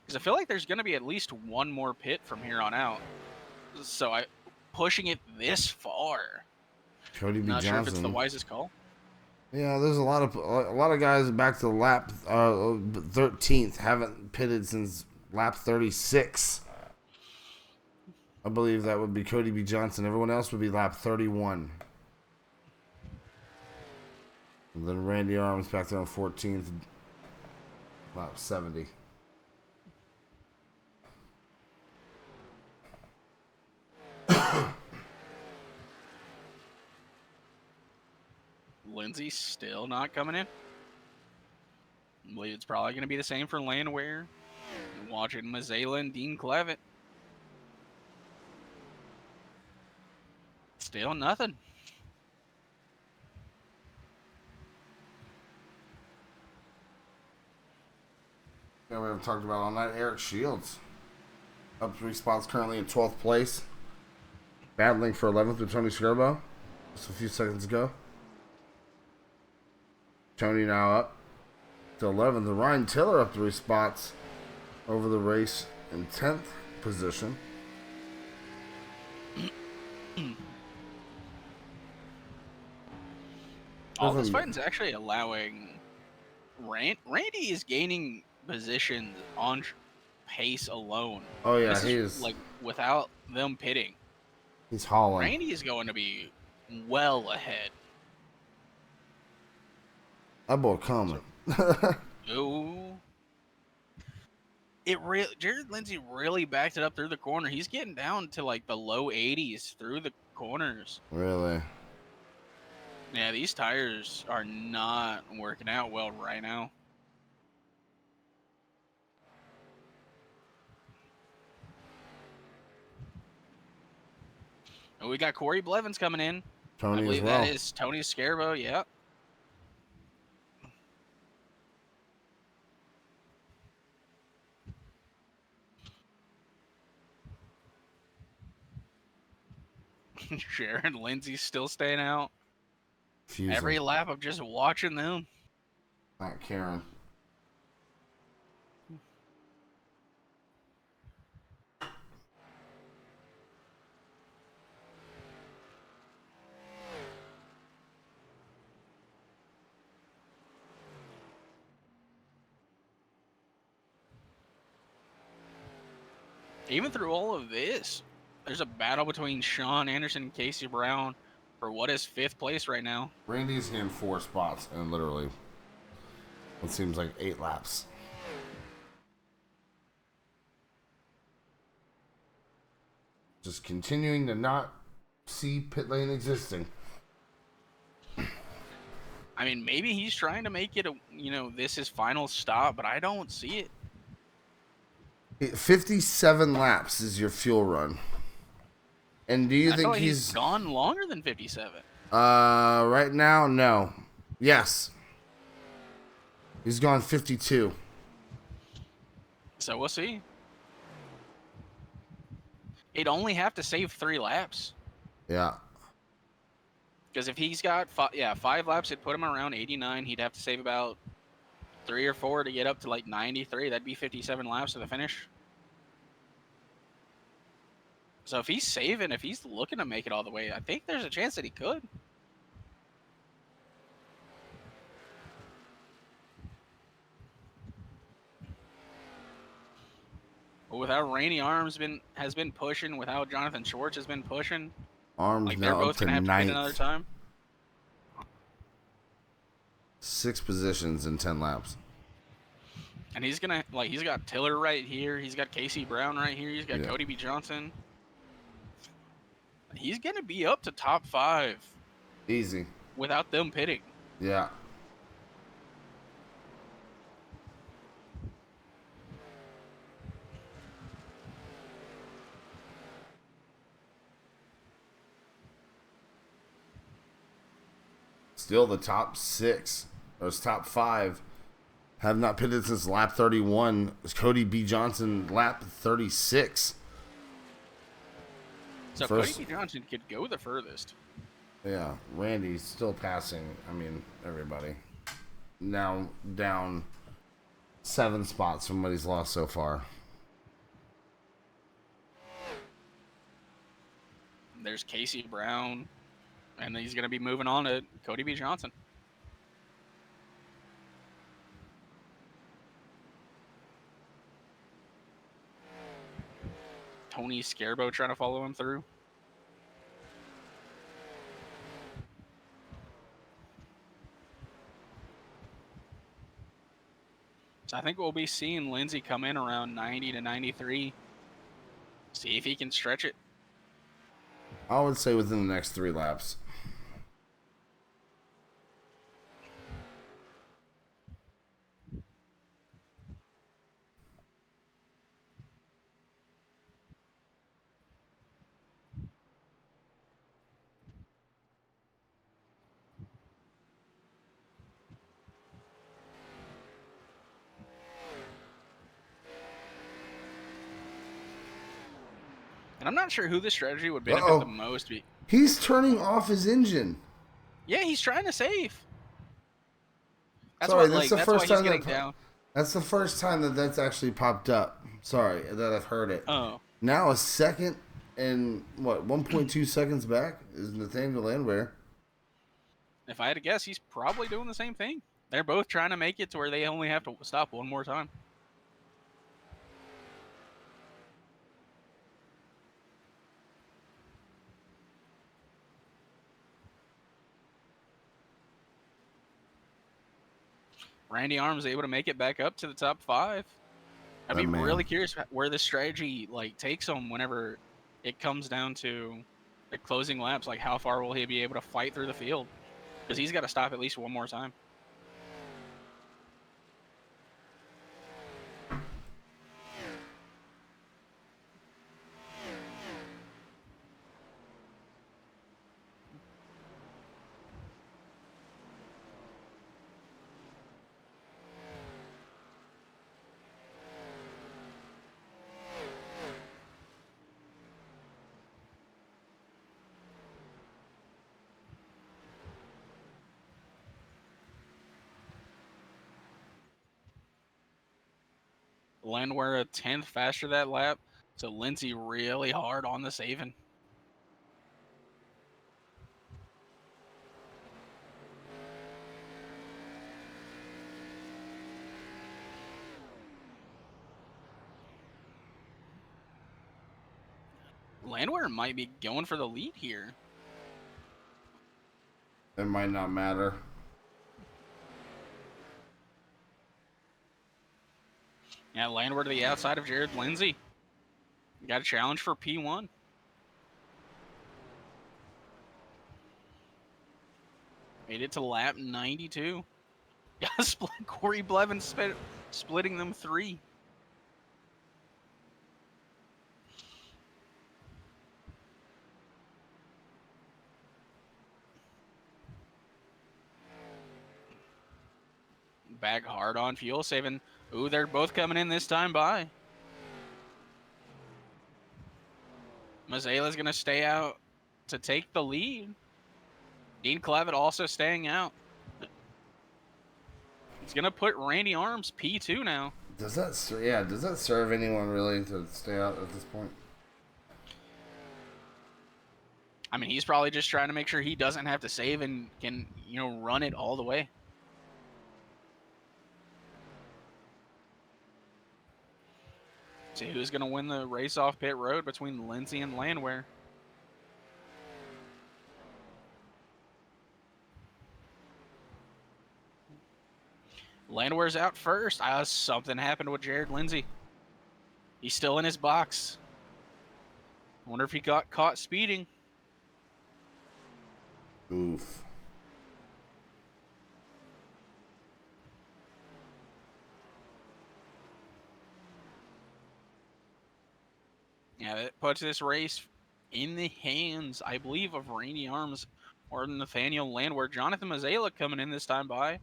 Because I feel like there's going to be at least one more pit from here on out. So pushing it this far. Cody B. Johnson. Not sure if it's the wisest call. Yeah, there's a lot of guys back to lap 13th haven't pitted since lap 36. I believe that would be Cody B. Johnson. Everyone else would be lap 31. And then Randy Arms back there on 14th, lap 70. Lindsay's still not coming in. I believe it's probably going to be the same for Landwehr. Watching Mazzella and Dean Clavitt. Still nothing. Yeah, we haven't talked about all night. Eric Shields. Up 3 spots, currently in 12th place. Battling for 11th with Tony Scarbo. Just a few seconds ago. Tony now up to 11th. Ryan Tiller up 3 spots over the race in 10th position. All this fighting's actually allowing Randy is gaining positions on pace alone. Oh yeah, he is like without them pitting. He's hauling. Randy is going to be well ahead. That boy coming. Ooh. Jared Lindsay really backed it up through the corner. He's getting down to like the low 80s through the corners. Really? Yeah, these tires are not working out well right now. Oh, we got Corey Blevins coming in. Tony I as believe well. that is Tony Scarbo. Yeah. Sharon Lindsay's still staying out. Fusing. Every lap of just watching them. Not Karen. Even through all of this, there's a battle between Sean Anderson and Casey Brown for what is 5th place right now. Randy's in 4 spots and literally it seems like 8 laps. Just continuing to not see pit lane existing. I mean, maybe he's trying to make it this is final stop, but I don't see it. 57 laps is your fuel run. And do you I think feel like he's gone longer than 57? Right now, no. Yes. He's gone 52. So we'll see. He'd only have to save 3 laps. Yeah. Because if he's got 5 laps, it'd put him around 89. He'd have to save about 3 or 4 to get up to like 93. That'd be 57 laps to the finish. So if he's saving, if he's looking to make it all the way, I think there's a chance that he could. But without Rainey Arms has been pushing, without Jonathan Schwartz has been pushing, Arms like they're now up both to gonna have to pit 9th. another time. 6 positions in 10 laps. And he's got Tiller right here. He's got Casey Brown right here. He's got Cody B. Johnson. He's gonna be up to top 5. Easy. Without them pitting. Yeah. Still the top 6, those top 5 have not pitted since lap 31. Cody B. Johnson lap 36. So Cody B. Johnson could go the furthest. Yeah, Randy's still passing. I mean, everybody. Now down 7 spots from what he's lost so far. There's Casey Brown, and he's going to be moving on to Cody B. Johnson. Tony Scarbo trying to follow him through. So I think we'll be seeing Lindsay come in around 90 to 93. See if he can stretch it. I would say within the next 3 laps. And I'm not sure who this strategy would benefit the most. He's turning off his engine. Yeah, he's trying to save. That's Sorry, what, that's the that's first why time he's getting down. That's the first time that's actually popped up. Sorry, that I've heard it. Oh. Now a second and 1.2 seconds back is Nathaniel Landwehr. If I had to guess, he's probably doing the same thing. They're both trying to make it to where they only have to stop one more time. Randy Arms able to make it back up to the top 5. I'd be really curious where this strategy takes him whenever it comes down to the closing laps. Like, how far will he be able to fight through the field? Because he's got to stop at least one more time. Landwehr a 10th faster that lap, so Lindsay really hard on the saving. Landwehr might be going for the lead here. It might not matter. Yeah, Landwehr to the outside of Jared Lindsay. Got a challenge for P1. Made it to lap 92. Got a split. Corey Blevins splitting them 3. Back hard on fuel saving. Ooh, they're both coming in this time by. Mazela's going to stay out to take the lead. Dean Clavitt also staying out. It's going to put Randy Arms P2 now. Does that serve anyone really to stay out at this point? I mean, he's probably just trying to make sure he doesn't have to save and can, run it all the way. See who's going to win the race off pit road between Lindsay and Landwehr. Landwehr's out first. Something happened with Jared Lindsay. He's still in his box. Wonder if he got caught speeding. Oof. Yeah, that puts this race in the hands, I believe, of Randy Arms or Nathaniel Landwehr. Jonathan Mazzella coming in this time by.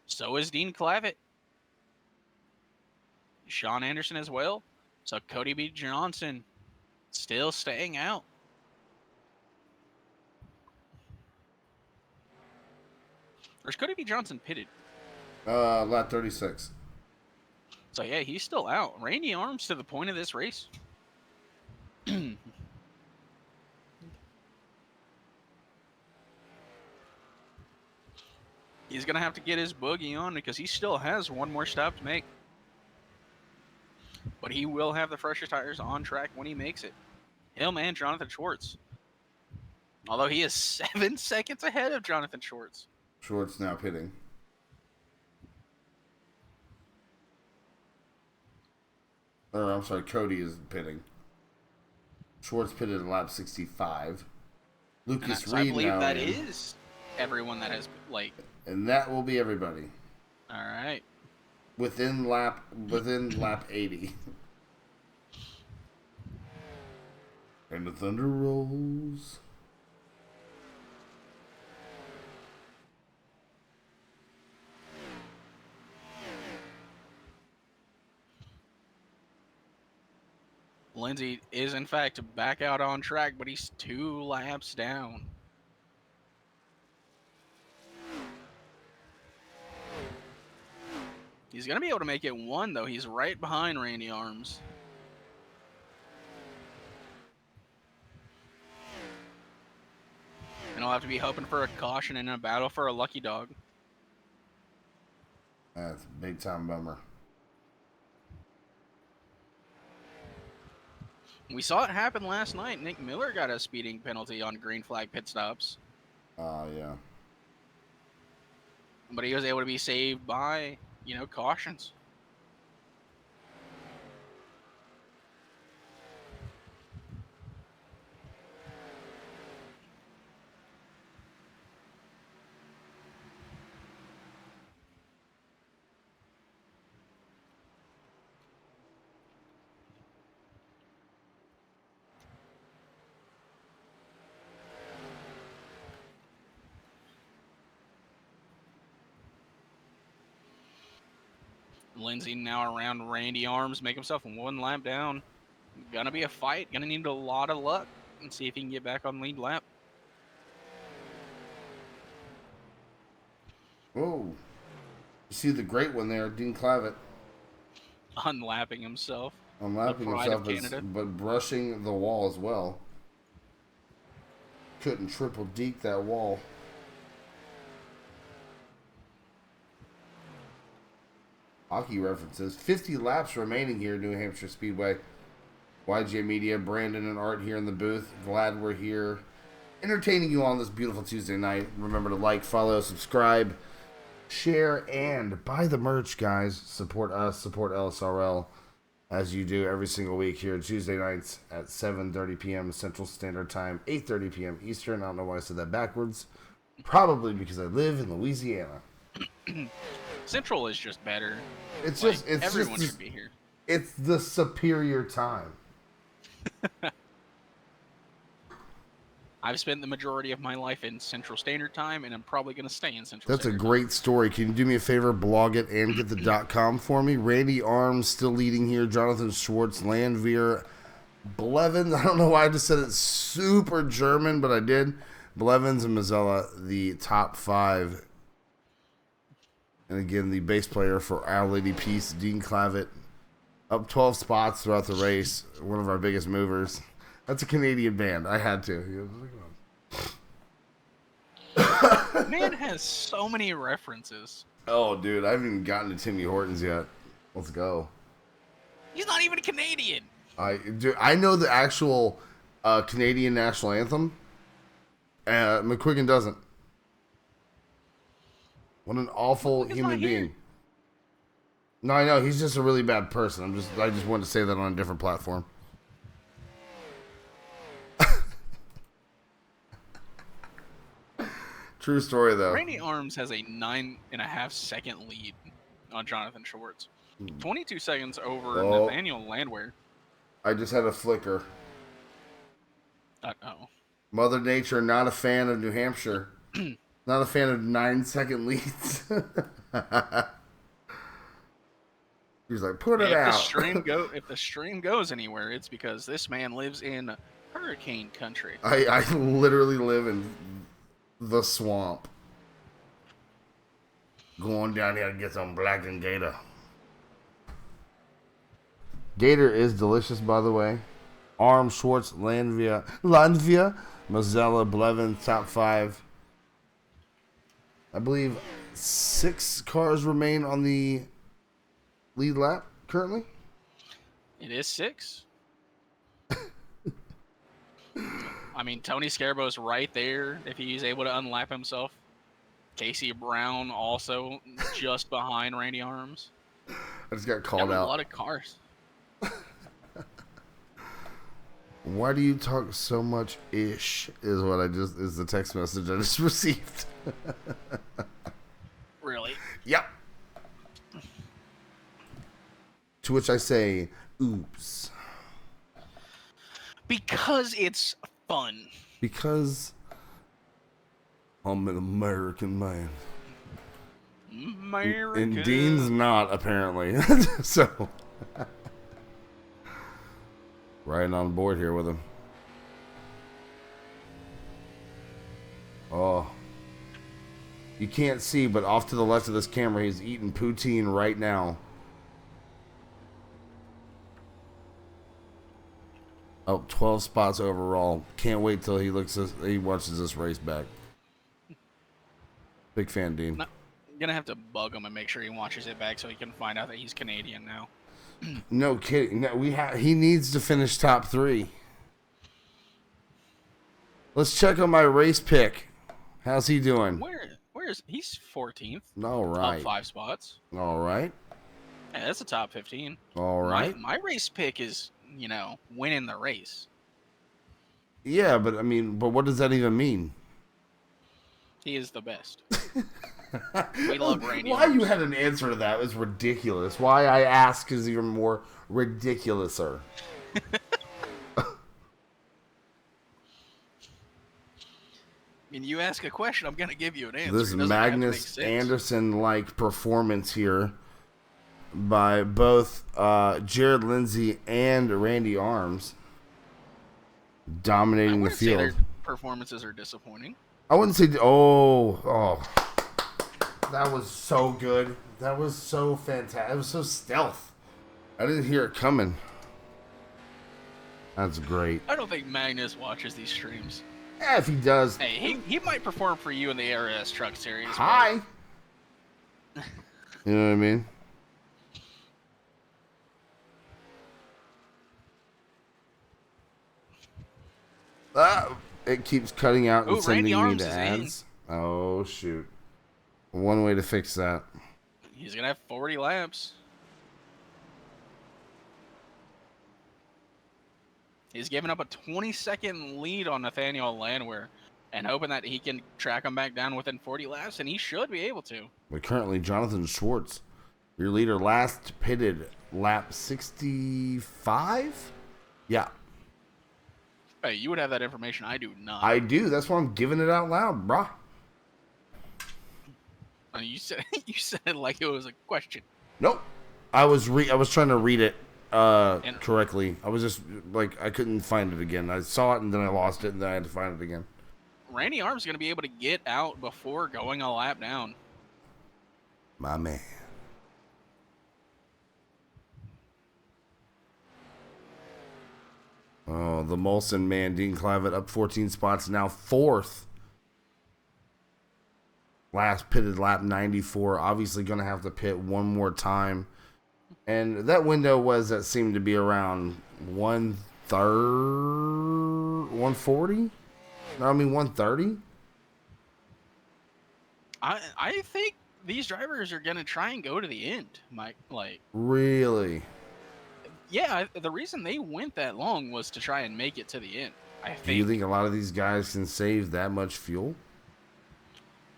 So is Dean Clavitt. Sean Anderson as well. So Cody B. Johnson still staying out. Or is Cody B. Johnson pitted? Lap 36. So yeah, he's still out. Randy Arms to the point of this race. He's going to have to get his boogie on because he still has one more stop to make. But he will have the fresher tires on track when he makes it. Him and Jonathan Schwartz. Although he is 7 seconds ahead of Jonathan Schwartz. Schwartz now pitting. Or, I'm sorry, Cody is pitting. Schwartz pitted at lap 65. Lucas So Reed I believe now that in. is everyone that has, And that will be everybody. All right. Within lap 80. And the thunder rolls. Lindsay is, in fact, back out on track, but he's 2 laps down. He's going to be able to make it 1, though. He's right behind Randy Arms. And he'll have to be hoping for a caution in a battle for a lucky dog. That's a big time bummer. We saw it happen last night. Nick Miller got a speeding penalty on green flag pit stops. Yeah. But he was able to be saved by, cautions. Lindsay now around Randy Arms, make himself 1 lap down. Gonna be a fight. Gonna need a lot of luck and see if he can get back on lead lap. Oh, you see the great one there, Dean Clavitt. Unlapping himself. Unlapping pride of himself, Canada. but brushing the wall as well. Couldn't triple deke that wall. Hockey references. 50 laps remaining here at New Hampshire Speedway. YJ Media, Brandon and Art here in the booth. Glad we're here entertaining you on this beautiful Tuesday night. Remember to like, follow, subscribe, share, and buy the merch, guys. Support us, support LSRL, as you do every single week here Tuesday nights at 7:30 p.m. Central Standard Time, 8:30 p.m. Eastern. I don't know why I said that backwards. Probably because I live in Louisiana. Central is just better. It's Like, just it's everyone just should be here. It's the superior time. I've spent the majority of my life in Central Standard Time, and I'm probably going to stay in Central That's a Standard great story. Can you do me a favor, blog it and get the .com for me? Randy Arms still leading here. Jonathan Schwartz, Landveer, Blevins. I don't know why I just said it super German, but I did. Blevins and Mazzella, the top 5. And again, the bass player for Our Lady Peace, Dean Clavitt, up 12 spots throughout the race. One of our biggest movers. That's a Canadian band. I had to. Man has so many references. Oh, dude, I haven't even gotten to Timmy Hortons yet. Let's go. He's not even Canadian. I know the actual Canadian national anthem. McQuiggan doesn't. What an awful human being. No, I know he's just a really bad person. I just wanted to say that on a different platform. True story, though. Randy Arms has a 9.5 second lead on Jonathan Schwartz. 22 seconds over Nathaniel Landwehr. I just had a flicker. Uh-oh. Mother Nature, not a fan of New Hampshire. Not a fan of 9-second leads. He's like, put it out. If the stream goes anywhere, it's because this man lives in hurricane country. I literally live in the swamp. Going down here to get some black and gator. Gator is delicious, by the way. Arm, Schwartz, Landveer, Mazzella, Blevins, top 5. I believe 6 cars remain on the lead lap currently. It is 6. I mean, Tony Scarabo's right there if he's able to unlap himself. Casey Brown also just behind Randy Arms. I just got called out. A lot of cars. Why do you talk so much ish? Is the text message I just received. Really? Yep. To which I say, oops. Because it's fun. Because I'm an American man. American. And Dean's not, apparently. So, right on board here with him. Oh. You can't see, but off to the left of this camera, he's eating poutine right now. Oh, 12 spots overall. Can't wait till he watches this race back. Big fan, Dean. Gonna have to bug him and make sure he watches it back so he can find out that he's Canadian now. No kidding. No, he needs to finish top 3. Let's check on my race pick. How's he doing? He's 14th? All right. Up 5 spots. All right. Yeah, that's a top 15. All right. My race pick is, winning the race. Yeah, but what does that even mean? He is the best. We love Randy. Why you had an answer to that was ridiculous. Why I ask is even more ridiculouser. I mean, you ask a question, I'm going to give you an answer. This Magnus Anderson-like performance here by both Jared Lindsay and Randy Arms, I dominating the wouldn't say their field. performances are disappointing. I wouldn't say. Oh, that was so good. That was so fantastic. It was so stealth. I didn't hear it coming. That's great. I don't think Magnus watches these streams. Yeah, if he does. Hey, he might perform for you in the ARS Truck Series. Hi. You know what I mean? It keeps cutting out and Ooh, sending Randy me Arms to is ads. Oh, shoot. One way to fix that. He's going to have 40 laps. He's giving up a 20-second lead on Nathaniel Landwehr and hoping that he can track him back down within 40 laps, and he should be able to. But currently, Jonathan Schwartz, your leader, last pitted lap 65? Yeah. Hey, you would have that information. I do not. I do. That's why I'm giving it out loud, brah. I mean, you said it like it was a question. Nope. I was trying to read it correctly. I was just like I couldn't find it again. I saw it and then I lost it and then I had to find it again. Randy Arms is going to be able to get out before going a lap down. My man. Oh, the Molson man, Dean Clavitt up 14 spots, now fourth. Last pitted lap 94. Obviously going to have to pit one more time. And that window that seemed to be around 140? No, I mean 130? I think these drivers are going to try and go to the end, Mike. Like, really? yeah, the reason they went that long was to try and make it to the end. I think. Do you think a lot of these guys can save that much fuel?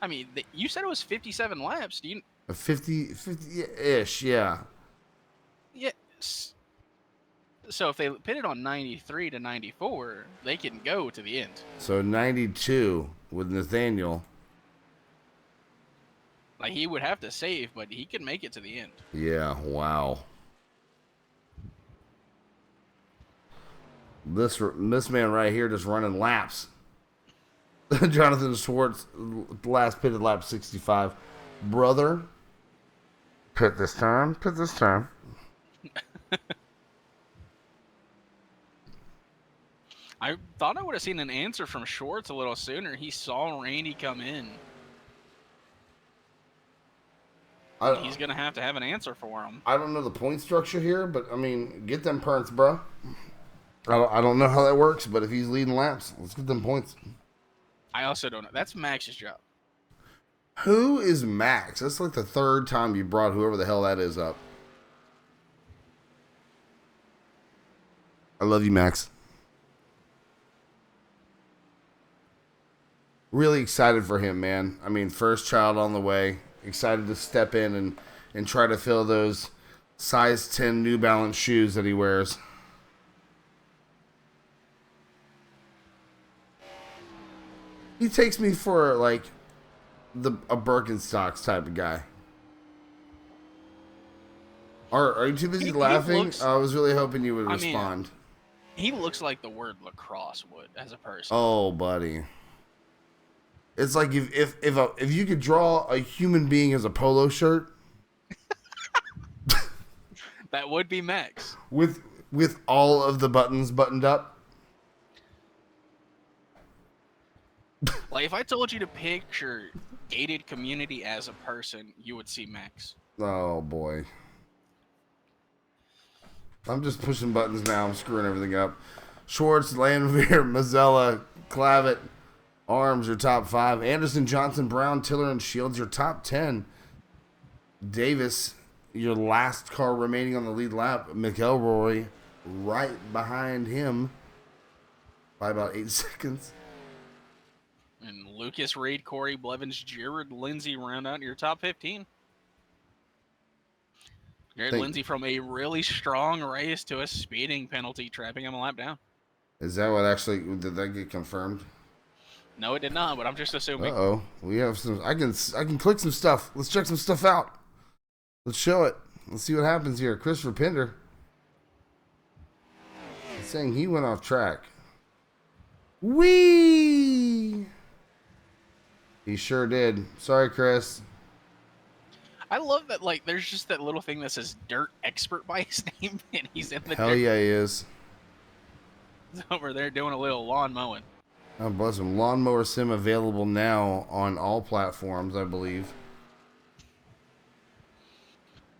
I mean, you said it was 57 laps. Do you? 50-ish, yeah. Yeah. So if they pitted on 93 to 94, they can go to the end. So 92 with Nathaniel. Like, he would have to save, but he can make it to the end. Yeah, wow. This man right here just running laps. Jonathan Schwartz, last pitted lap 65. Brother, pit this time. I thought I would have seen an answer from Schwartz a little sooner. He saw Randy come in. He's going to have an answer for him. I don't know the point structure here, but, I mean, get them points, bro. I don't know how that works, but if he's leading laps, let's get them points. I also don't know. That's Max's job. Who is Max? That's like the third time you brought whoever the hell that is up. I love you, Max. Really excited for him, man. I mean, first child on the way. Excited to step in and try to fill those size 10 New Balance shoes that he wears. He takes me for like a Birkenstocks type of guy. Are you too busy laughing? I was really hoping you would respond. He looks like the word lacrosse would as a person. Oh, buddy. It's like if you could draw a human being as a polo shirt. That would be Max. With all of the buttons buttoned up. Like, if I told you to picture gated community as a person, you would see Max. Oh, boy. I'm just pushing buttons now. I'm screwing everything up. Schwartz, Landwehr, Mazzella, Clavitt, Arms, your top 5. Anderson, Johnson, Brown, Tiller, and Shields, your top 10. Davis, your last car remaining on the lead lap. McElroy, right behind him by about 8 seconds. And Lucas, Reed, Corey, Blevins, Jared Lindsay round out your top 15. Jared Lindsay from a really strong race to a speeding penalty, trapping him a lap down. Is that what actually, did that get confirmed? No, it did not, but I'm just assuming. Uh-oh. We have some, I can click some stuff. Let's check some stuff out. Let's show it. Let's see what happens here. Christopher Pinder saying he went off track. Whee! He sure did. Sorry, Chris. I love that, like, there's just that little thing that says Dirt Expert by his name, and he's in the Hell dirt. yeah, he is. He's over there doing a little lawn mowing. Oh, bless him. Lawnmower Sim available now on all platforms, I believe.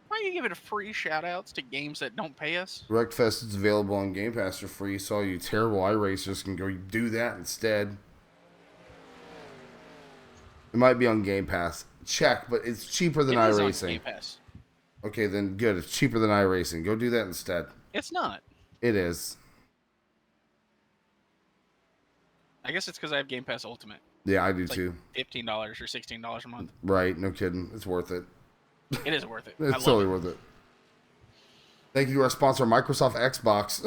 Why are you giving free shout-outs to games that don't pay us? Wreckfest is available on Game Pass for free, so all you terrible iRacers can go do that instead. It might be on Game Pass. Check, but it's cheaper than It is on iRacing. Game Pass. Okay, then good. It's cheaper than iRacing. Go do that instead. It's not. It is. I guess it's because I have Game Pass Ultimate. Yeah, I do It's too. like $15 or $16 a month. Right, no kidding. It's worth it. It is worth it. I It's love totally it. worth it. Thank you to our sponsor, Microsoft Xbox.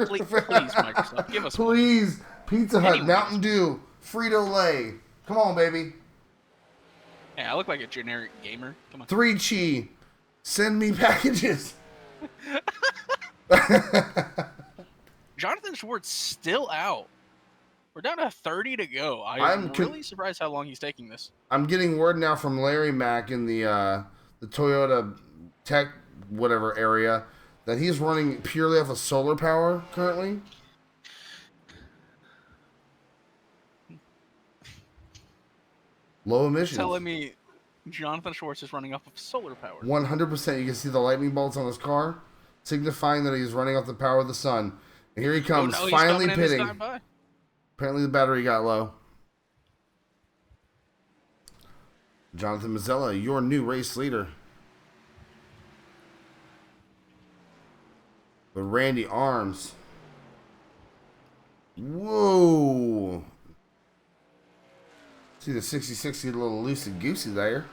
Please, Microsoft, give us one. Please, Pizza Hut, Anyways. Mountain Dew, Frito-Lay. Come on, baby. Yeah, I look like a generic gamer. Come on. 3 Chi, send me packages. Jonathan Schwartz still out. We're down to 30 to go. I'm I'm really surprised how long he's taking this. I'm getting word now from Larry Mack in the Toyota Tech whatever area that he's running purely off of solar power currently. Low emissions. Telling me Jonathan Schwartz is running off of solar power. 100%. You can see the lightning bolts on his car, signifying that he's running off the power of the sun. And here he comes, he's finally coming in this pitting. time by. Apparently the battery got low. Jonathan Mazzella, your new race leader. But Randy Arms. Whoa. See the 60-60 a little loosey-goosey there.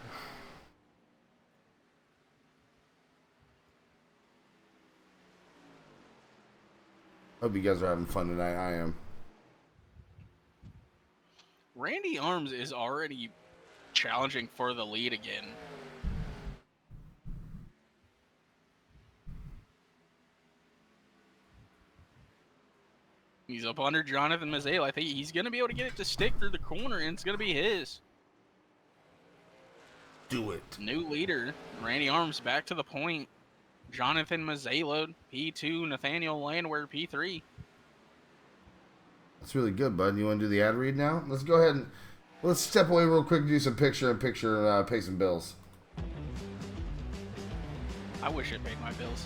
Hope you guys are having fun tonight. I am. Randy Arms is already challenging for the lead again. He's up under Jonathan Mazzale. I think he's going to be able to get it to stick through the corner, and it's going to be his. Do it. New leader, Randy Arms back to the point. Jonathan Mazzale, P2, Nathaniel Landwehr, P3. That's really good, bud. You want to do the ad read now? Let's go ahead and let's step away real quick and do some picture-in-picture pay some bills. I wish it paid my bills.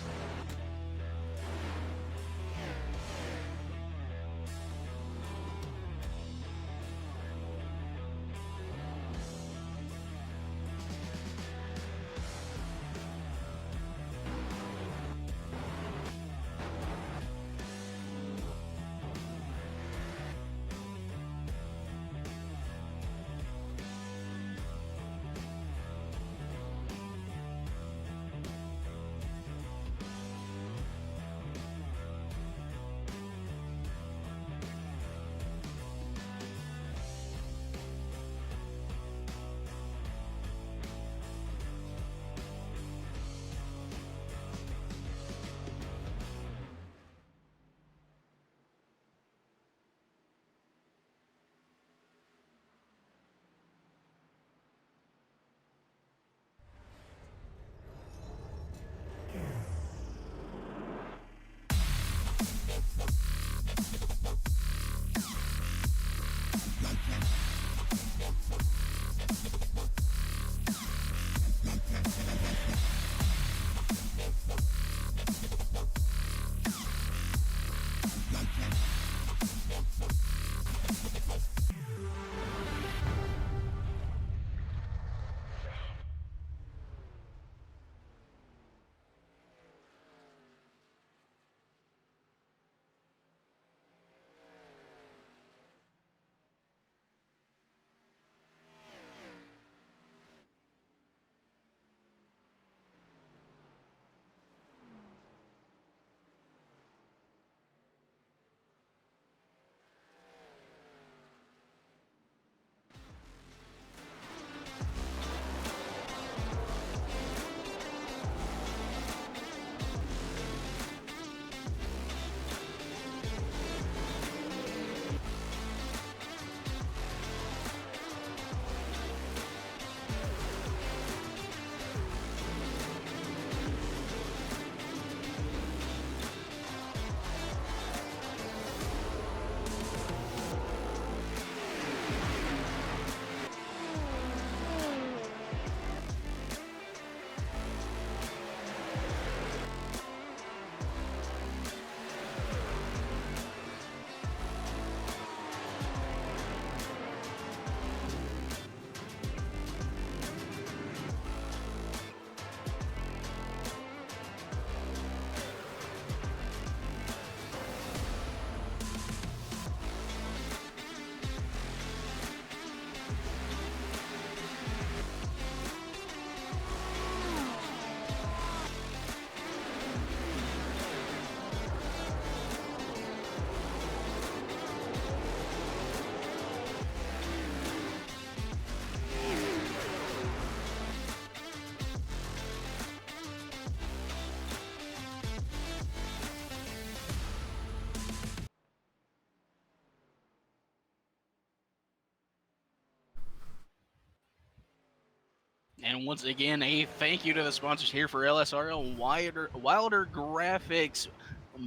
And once again, a thank you to the sponsors here for LSRL, Wilder Graphics,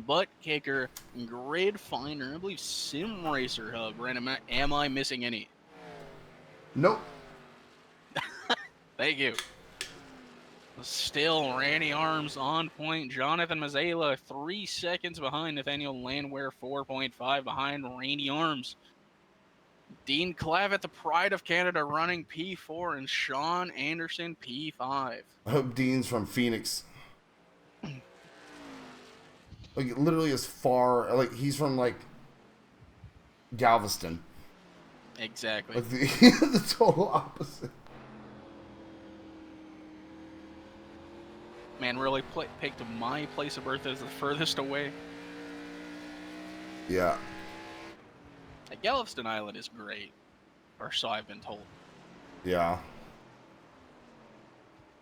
Butt Kicker, Grid Finder, I believe Sim Racer Hub. Brandon, am I missing any? Nope. Thank you. Still, Randy Arms on point. Jonathan Mazzela, 3 seconds behind. Nathaniel Landwehr, 4.5 behind Randy Arms. Dean Clavitt, the Pride of Canada, running P4, and Sean Anderson, P5. I hope Dean's from Phoenix. Like, literally as far, like, he's from, like, Galveston. Exactly. Like, the total opposite. Man, really picked my place of birth as the furthest away. Yeah. Galveston Island is great, or so I've been told. Yeah.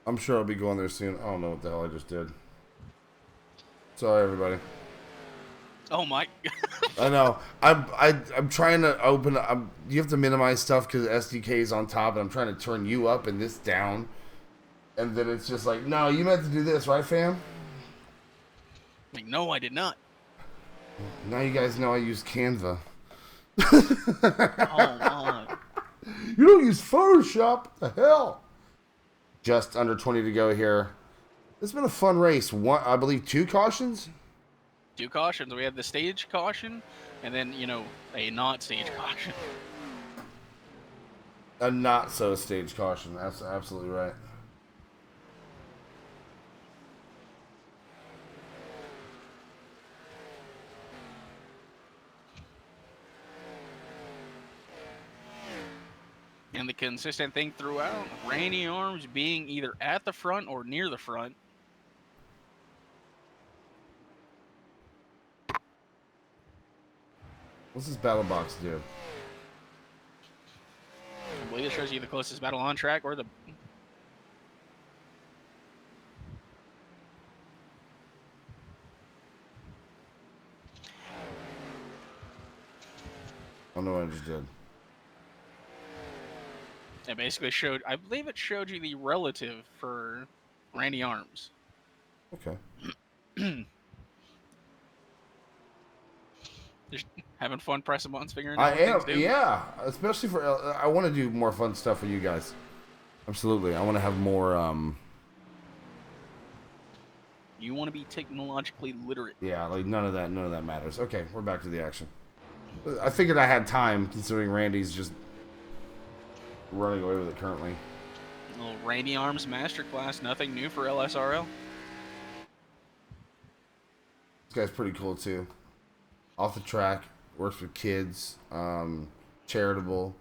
I'm sure I'll be going there soon. I don't know what the hell I just did. Sorry, everybody. Oh my! I know. I'm trying to open. You have to minimize stuff because SDK is on top, and I'm trying to turn you up and this down, and then it's just like, no, you meant to do this, right, fam? Like, no, I did not. Now you guys know I use Canva. Oh my! You don't use Photoshop. What the hell? Just under 20 to go here. It's been a fun race. One, I believe, 2 cautions. 2 cautions. We had the stage caution, and then a not stage caution. A not so stage caution. That's absolutely right. And the consistent thing throughout, Randy Arms being either at the front or near the front. What's this battle box do? I believe it shows you the closest battle on track or the. I don't know what I just did. It basically showed, I believe it showed you the relative for Randy Arms. Okay. Just having fun pressing buttons, figuring I out what am, things do. yeah. Especially for, I want to do more fun stuff for you guys. Absolutely. I want to have more, You want to be technologically literate. yeah, like none of that matters. Okay, we're back to the action. I figured I had time, considering Randy's just running away with it currently. A little Randy Arms masterclass, nothing new for LSRL. This guy's pretty cool too. Off the track, works with kids, charitable.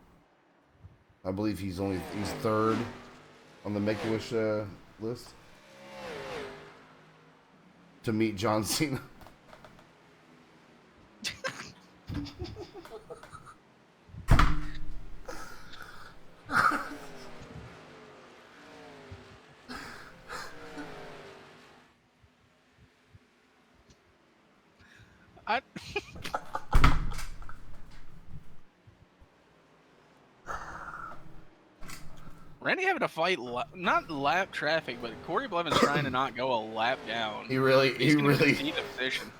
I believe he's 3rd on the Make-A-Wish list to meet John Cena. Randy having to fight, not lap traffic, but Corey Blevins trying to not go a lap down. He really. Need the position.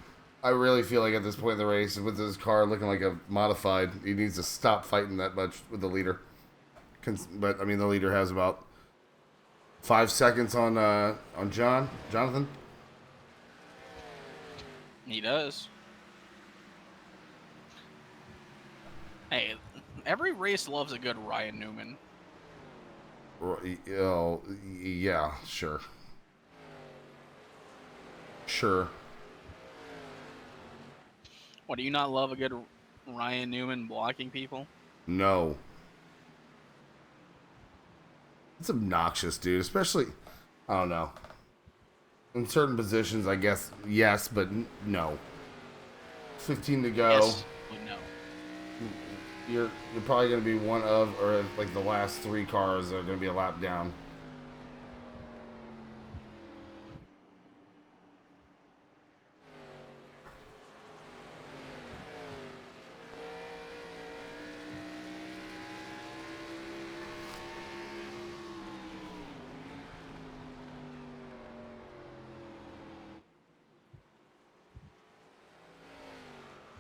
I really feel like at this point in the race, with his car looking like a modified, he needs to stop fighting that much with the leader. But I mean, the leader has about 5 seconds on Jonathan. He does. Hey, every race loves a good Ryan Newman. Oh, yeah, sure. Sure. What, do you not love a good Ryan Newman blocking people? No. It's obnoxious, dude. Especially, I don't know. In certain positions, I guess, yes, but no. 15 to go. Yes, but no. You're probably going to be one of, or like the last 3 cars are going to be a lap down.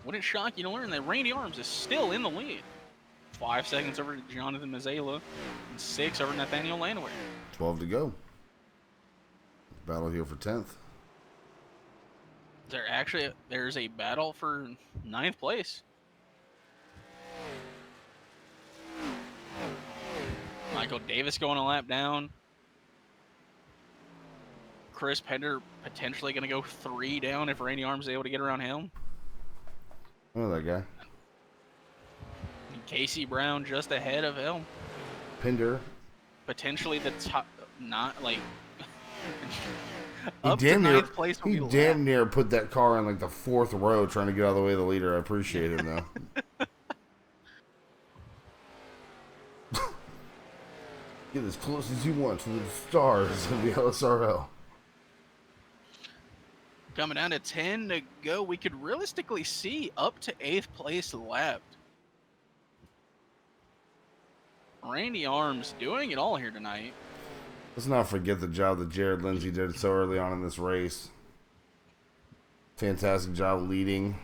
Wouldn't shock you to learn that Randy Arms is still in the lead. 5 seconds over Jonathan Mazzella and 6 over Nathaniel Landwehr. 12 to go. Battle here for 10th. There's a battle for 9th place. Michael Davis going a lap down. Chris Pender potentially going to go 3 down if Randy Arms is able to get around him. Oh, that guy. And Casey Brown just ahead of him. Pender. Potentially the top, not like He up to damn near, 9th place. he damn near put that car in like the 4th row trying to get out of the way of the leader. I appreciate him though. Get as close as you want to the stars of the LSRL. Coming down to 10 to go, we could realistically see up to 8th place left. Randy Arms doing it all here tonight. Let's not forget the job that Jared Lindsay did so early on in this race. Fantastic job leading.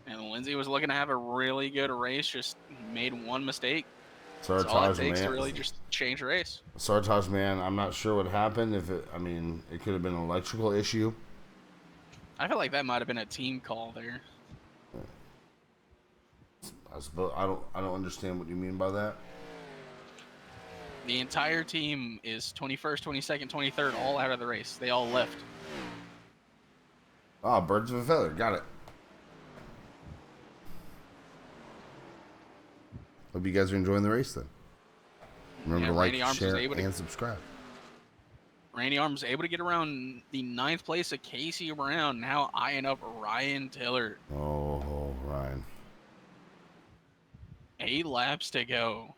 And Lindsay was looking to have a really good race, just made one mistake. That's all it takes to really just change the race. Sartaj, man, I'm not sure what happened. It could have been an electrical issue. I feel like that might have been a team call there. I suppose I don't understand what you mean by that. The entire team is 21st, 22nd, 23rd, all out of the race. They all left. Ah, birds of a feather. Got it. Hope you guys are enjoying the race then. Remember to like, share, and subscribe. Randy Arms able to get around the 9th place of Casey Brown, now eyeing up Ryan Tiller. Oh, Ryan. 8 laps to go.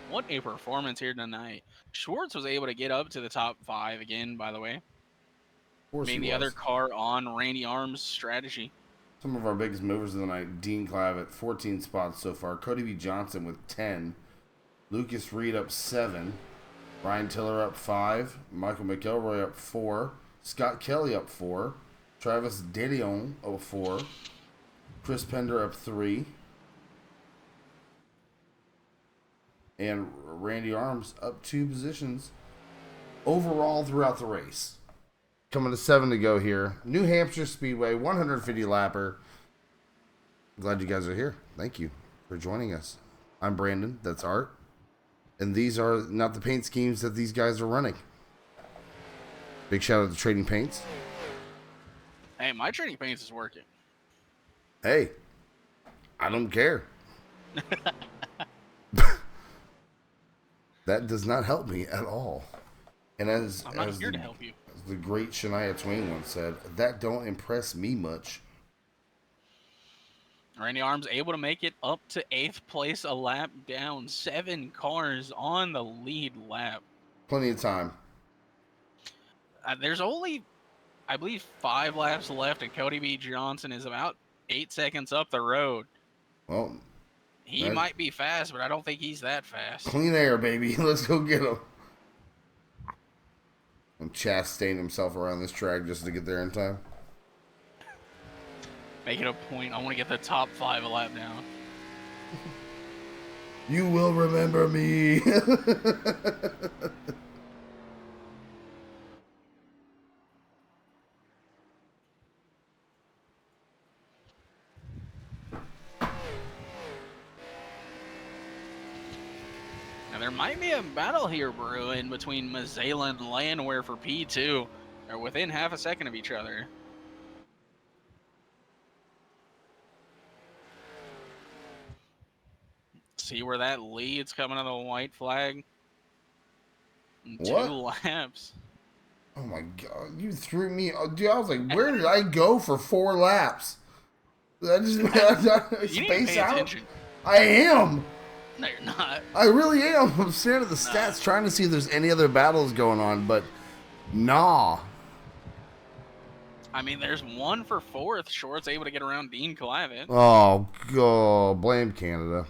What a performance here tonight. Schwartz was able to get up to the top 5 again, by the way. Being the other car on Randy Arms' strategy. Some of our biggest movers of the night. Dean Clavitt, 14 spots so far. Cody B. Johnson with 10. Lucas Reed up 7. Ryan Tiller up 5. Michael McElroy up 4. Scott Kelly up 4. Travis Dedion up 4. Chris Pender up 3. And Randy Arms up 2 positions overall throughout the race. Coming to 7 to go here. New Hampshire Speedway, 150 lapper. Glad you guys are here. Thank you for joining us. I'm Brandon. That's Art. And these are not the paint schemes that these guys are running. Big shout out to Trading Paints. Hey, my Trading Paints is working. Hey, I don't care. That does not help me at all. And I'm not here to help you. As the great Shania Twain once said, that don't impress me much. Randy Arms able to make it up to 8th place, a lap down. 7 cars on the lead lap. Plenty of time. There's only, I believe, 5 laps left, and Cody B. Johnson is about 8 seconds up the road. Well, he might be fast, but I don't think he's that fast. Clean air, baby. Let's go get him. And chastain himself around this track just to get there in time. Make it a point. I want to get the top 5 a lap down. You will remember me. Now, there might be a battle here brewing between Mazzella and Landwehr for P2. They're within half a second of each other. See where that lead's coming to the white flag. What? 2 laps. Oh my god, you threw me. Dude, I was like, where did I go for 4 laps? Did I just space out? Attention. I am. No, you're not. I really am. I'm staring at the stats trying to see if there's any other battles going on, but nah. I mean, there's 1 for 4th. Short's able to get around Dean Clavitt. Oh, God. Blame Canada.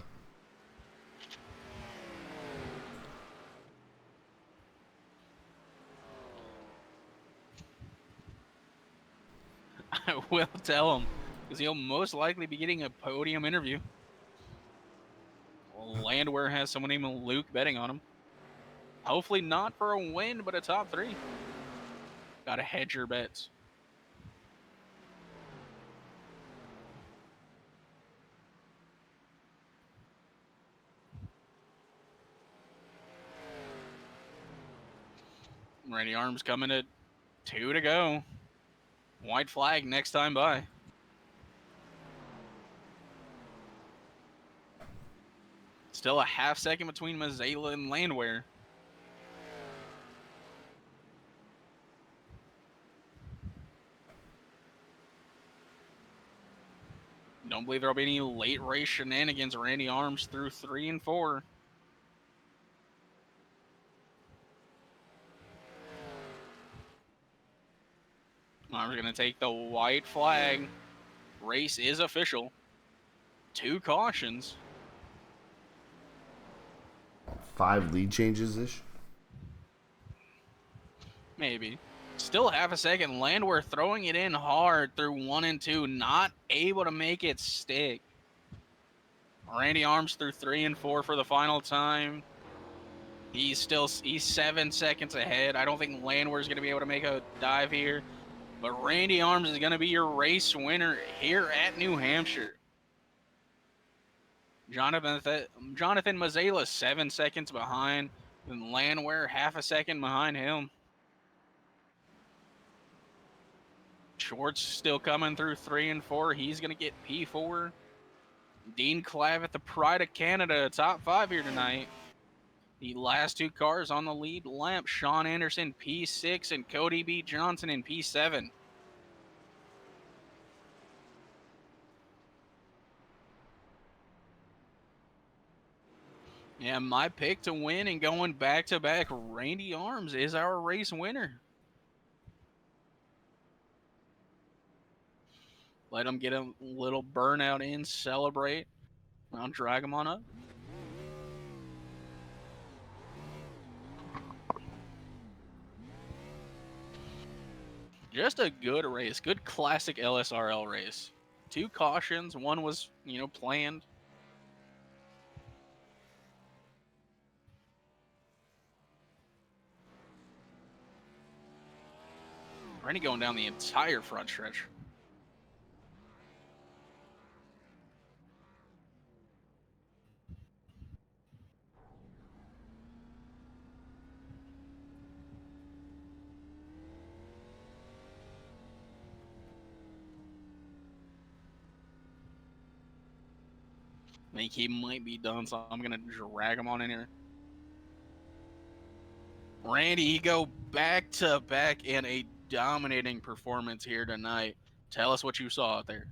will tell him, because he'll most likely be getting a podium interview. Landwehr has someone named Luke betting on him. Hopefully not for a win, but a top 3. Gotta hedge your bets. Randy Arms coming at 2 to go. White flag next time by. Still a half second between Mazzela and Landwehr. Don't believe there'll be any late race shenanigans. Randy Arms through 3 and 4. Arms going to take the white flag. Race is official. 2 cautions. 5 lead changes ish. Maybe. Still half a second. Landwehr throwing it in hard through 1 and 2. Not able to make it stick. Randy Arms through 3 and 4 for the final time. He's 7 seconds ahead. I don't think Landwehr's going to be able to make a dive here. But Randy Arms is going to be your race winner here at New Hampshire. Jonathan Mazzela 7 seconds behind. And Landwehr half a second behind him. Schwartz still coming through 3 and 4. He's going to get P4. Dean Clavitt, the pride of Canada, top 5 here tonight. The last 2 cars on the lead lap, Sean Anderson, P6, and Cody B. Johnson in P7. Yeah, my pick to win and going back-to-back, Randy Arms is our race winner. Let him get a little burnout in, celebrate. I'll drag him on up. Just a good race, good classic LSRL race. 2 cautions, one was, planned. Randy going down the entire front stretch. I think he might be done, so I'm going to drag him on in here. Randy, you go back-to-back in a dominating performance here tonight. Tell us what you saw out there.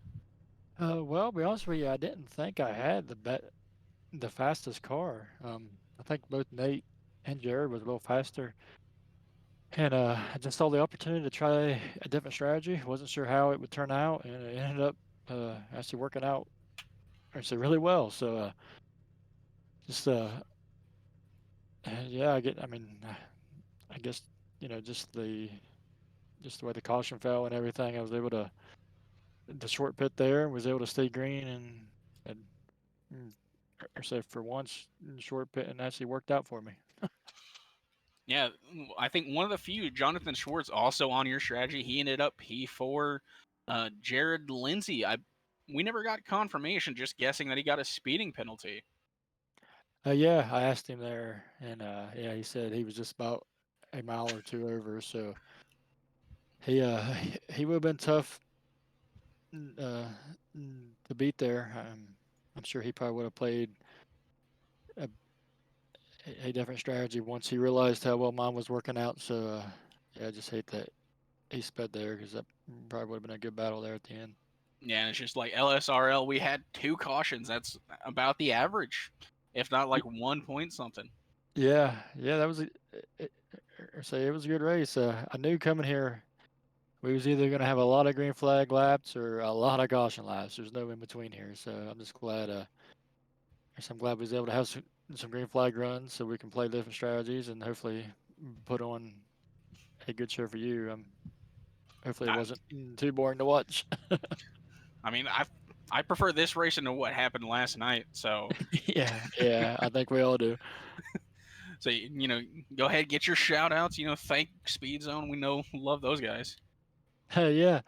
Well, to be honest with you, I didn't think I had the fastest car. I think both Nate and Jared was a little faster, and I just saw the opportunity to try a different strategy. Wasn't sure how it would turn out, and it ended up actually working out actually really well. So just yeah, I guess just the way the caution fell and everything, I was able to the short pit there, was able to stay green and mm, or say for once short pit and actually worked out for me. Yeah, I think one of the few, Jonathan Schwartz, also on your strategy. He ended up P4. Jared Lindsay, we never got confirmation, just guessing that he got a speeding penalty. Yeah, I asked him there, and yeah, he said he was just about a mile or 2 over. So he would have been tough to beat there. I'm sure he probably would have played a, a different strategy once he realized how well mine was working out. So yeah, I just hate that he sped there because that probably would have been a good battle there at the end. Yeah, it's just like LSRL, we had 2 cautions. That's about the average, if not like 1 point something. Yeah, that was it was a good race. I knew coming here we was either going to have a lot of green flag laps or a lot of caution laps. There's no in between here. So I'm just glad. I'm glad we was able to have some green flag runs so we can play different strategies and hopefully put on a good show for you. Hopefully, it wasn't too boring to watch. I mean, I prefer this racing to what happened last night. So Yeah, I think we all do. so go ahead, get your shout outs. Thank Speed Zone. We love those guys. Yeah,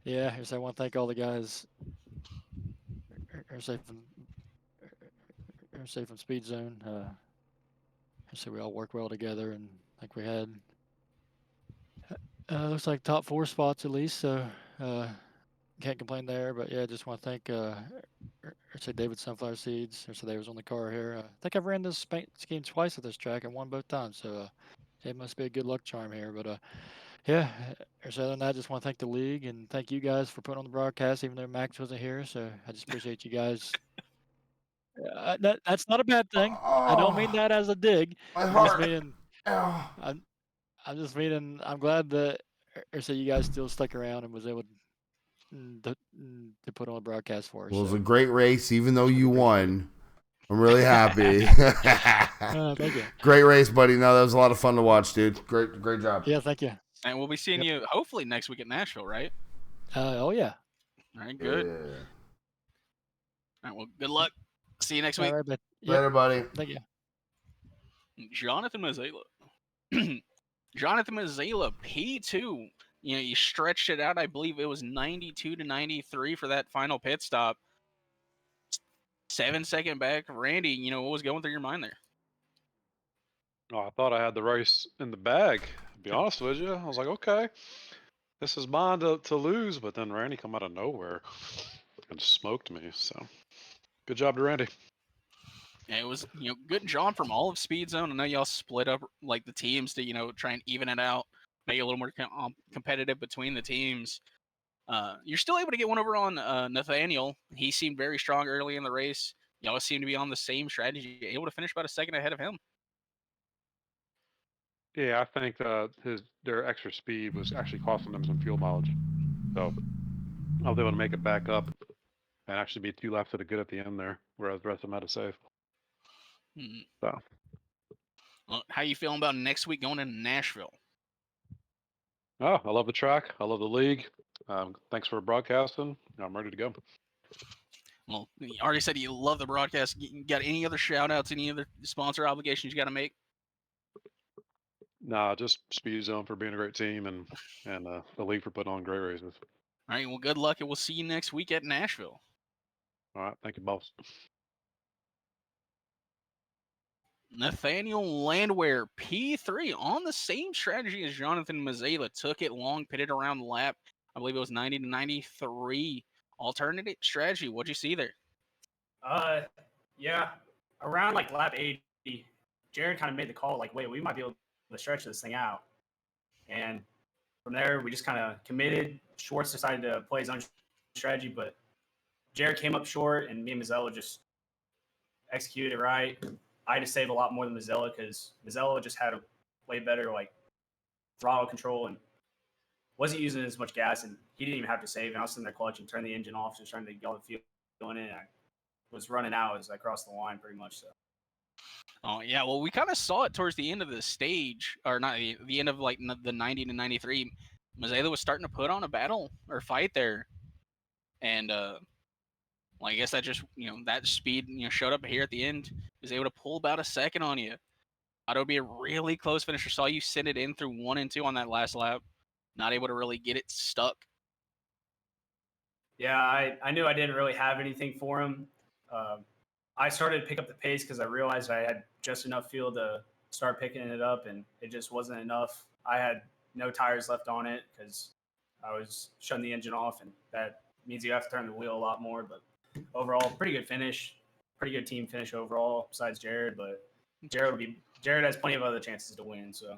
yeah. Here's I want to thank all the guys. Or say from Speed Zone. So we all work well together, and I think we had looks like top 4 spots at least. So can't complain there. But yeah, just want to thank say David Sunflower Seeds. Or so they was on the car here. I think I've ran this scheme twice at this track and won both times. So it must be a good luck charm here. But yeah, so other than that, I just want to thank the league and thank you guys for putting on the broadcast, even though Max wasn't here. So I just appreciate you guys. That's not a bad thing. I don't mean Oh, that as a dig. my I'm just heart. meaning Oh. I'm just meaning I'm glad that so you guys still stuck around and was able to put on a broadcast for us. Well, it was So a great race, even though just really you appreciate it. won. I'm really happy. Thank you. Great race, buddy. No, that was a lot of fun to watch, dude. Great job. Yeah, thank you. And we'll be seeing Yep. you hopefully next week at Nashville, right? Oh yeah. All right, good. Yeah. All right, well, good luck. See you next All week. right, but yep. Later, buddy. Thank you. Jonathan Mazzella. Jonathan Mazzella, P2. You stretched it out. I believe it was 92 to 93 for that final pit stop. 7-second back. Randy, what was going through your mind there? Oh, I thought I had the race in the bag, to be honest with you. I was like, okay, this is mine to lose, but then Randy come out of nowhere and smoked me. So good job to Randy. Yeah, it was, good job from all of Speed Zone. I know y'all split up like the teams to, try and even it out, make it a little more competitive between the teams. You're still able to get one over on Nathaniel. He seemed very strong early in the race. Y'all seem to be on the same strategy, able to finish about a second ahead of him. Yeah, I think their extra speed was actually costing them some fuel mileage. So I was able to make it back up and actually be 2 laps to the good at the end there, whereas the rest of them had to save. So Well, how you feeling about next week going into Nashville? I love the track. I love the league. Thanks for broadcasting. I'm ready to go. Well, you already said you love the broadcast. You got any other shout outs, any other sponsor obligations you got to make? Nah, just Speed Zone for being a great team and the league for putting on great races. All right, well, good luck, and we'll see you next week at Nashville. All right, thank you, boss. Nathaniel Landwehr, P3, on the same strategy as Jonathan Mazzella. Took it long, pitted around the lap. I believe it was 90 to 93. Alternative strategy. What'd you see there? Yeah, around like lap 80, Jared kind of made the call like, wait, we might be able to stretch this thing out. And from there, we just kind of committed. Schwartz decided to play his own strategy, but Jared came up short, and me and Mazzella just executed it right. I had to save a lot more than Mazzella because Mazzella just had a way better like throttle control and wasn't using as much gas, and he didn't even have to save. And I was sitting there clutching, turn the engine off, just trying to get all the fuel going in. I was running out as I crossed the line pretty much. So. Oh yeah, well we kind of saw it towards the end of the stage, or not the end of like the 90 to 93. Mazzella was starting to put on a battle or fight there, and well, I guess that just that speed showed up here at the end. Was able to pull about a second on you. Thought it would be a really close finisher. Saw you send it in through 1 and 2 on that last lap. Not able to really get it stuck. Yeah, I knew I didn't really have anything for him. I started to pick up the pace because I realized I had just enough fuel to start picking it up, and it just wasn't enough. I had no tires left on it because I was shutting the engine off, and that means you have to turn the wheel a lot more. But overall, pretty good finish, pretty good team finish overall. Besides Jared, but Jared has plenty of other chances to win. So.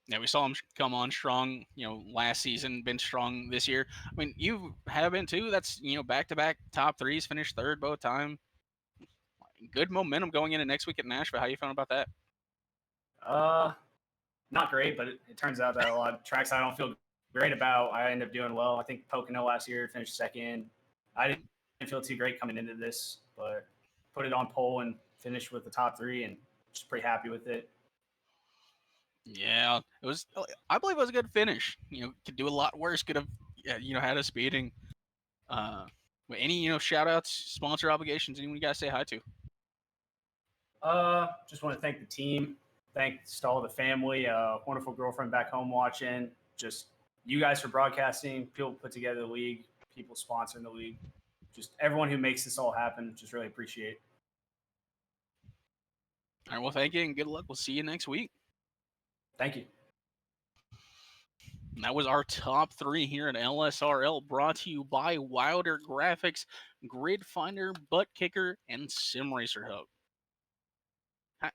Yeah, we saw him come on strong, last season, been strong this year. I mean, you have been too. That's, back-to-back top threes, finished third both time. Good momentum going into next week at Nashville. How you feeling about that? Not great, but it turns out that a lot of tracks I don't feel great about, I end up doing well. I think Pocono last year finished second. I didn't feel too great coming into this, but put it on pole and finished with the top 3 and just pretty happy with it. Yeah, it was. I believe it was a good finish. Could do a lot worse. Could have, had us beating. But any shout outs, sponsor obligations, anyone you guys say hi to? Just want to thank the team. Thanks to all the family. Wonderful girlfriend back home watching. Just you guys for broadcasting. People put together the league. People sponsoring the league. Just everyone who makes this all happen. Just really appreciate. All right, well, thank you and good luck. We'll see you next week. Thank you. And that was our top 3 here at LSRL, brought to you by Wilder Graphics, Grid Finder, Butt Kicker, and Sim Racer Hub.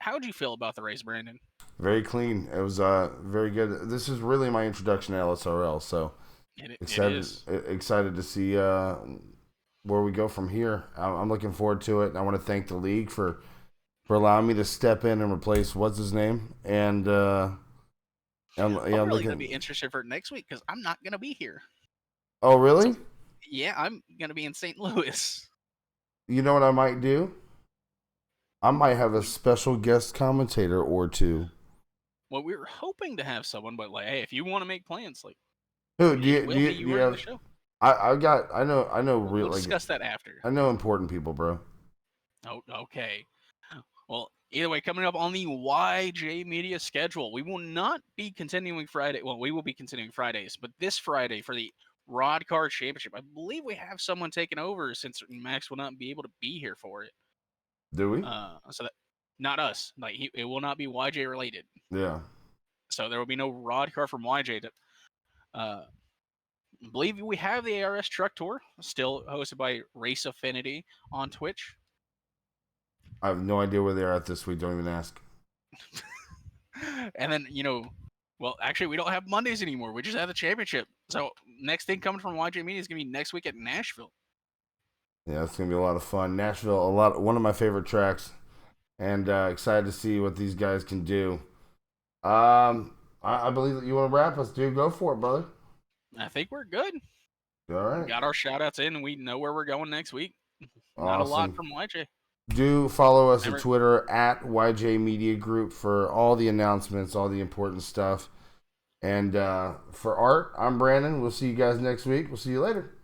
How'd you feel about the race, Brandon? Very clean. It was very good. This is really my introduction to LSRL, so It is. excited to see where we go from here. I'm looking forward to it. I want to thank the league for allowing me to step in and replace what's his name, and I'm really gonna be interested for next week because I'm not gonna be here. Oh, really? So, yeah, I'm gonna be in St. Louis. You know what I might do? I might have a special guest commentator or two. Well, we were hoping to have someone, but hey, if you want to make plans, Who do you you have have? the show. I know We'll discuss that after. I know important people, bro. Oh, okay. Well, either way, coming up on the YJ Media schedule, we will not be continuing Friday. Well, we will be continuing Fridays, but this Friday for the Rod Car Championship, I believe we have someone taking over since Max will not be able to be here for it. Do we? So that not us. It will not be YJ related. Yeah. So there will be no Rod Car from YJ. I believe we have the ARS Truck Tour, still hosted by Race Affinity on Twitch. I have no idea where they are at this week. Don't even ask. And then, well, actually, we don't have Mondays anymore. We just have the championship. So next thing coming from YJ Media is going to be next week at Nashville. Yeah, it's going to be a lot of fun. Nashville, one of my favorite tracks. And excited to see what these guys can do. I believe that you want to wrap us, dude. Go for it, brother. I think we're good. All right. We got our shout-outs in, and we know where we're going next week. Awesome. Not a lot from YJ. Do follow us on Twitter at YJ Media Group for all the announcements, all the important stuff. And for Art, I'm Brandon. We'll see you guys next week. We'll see you later.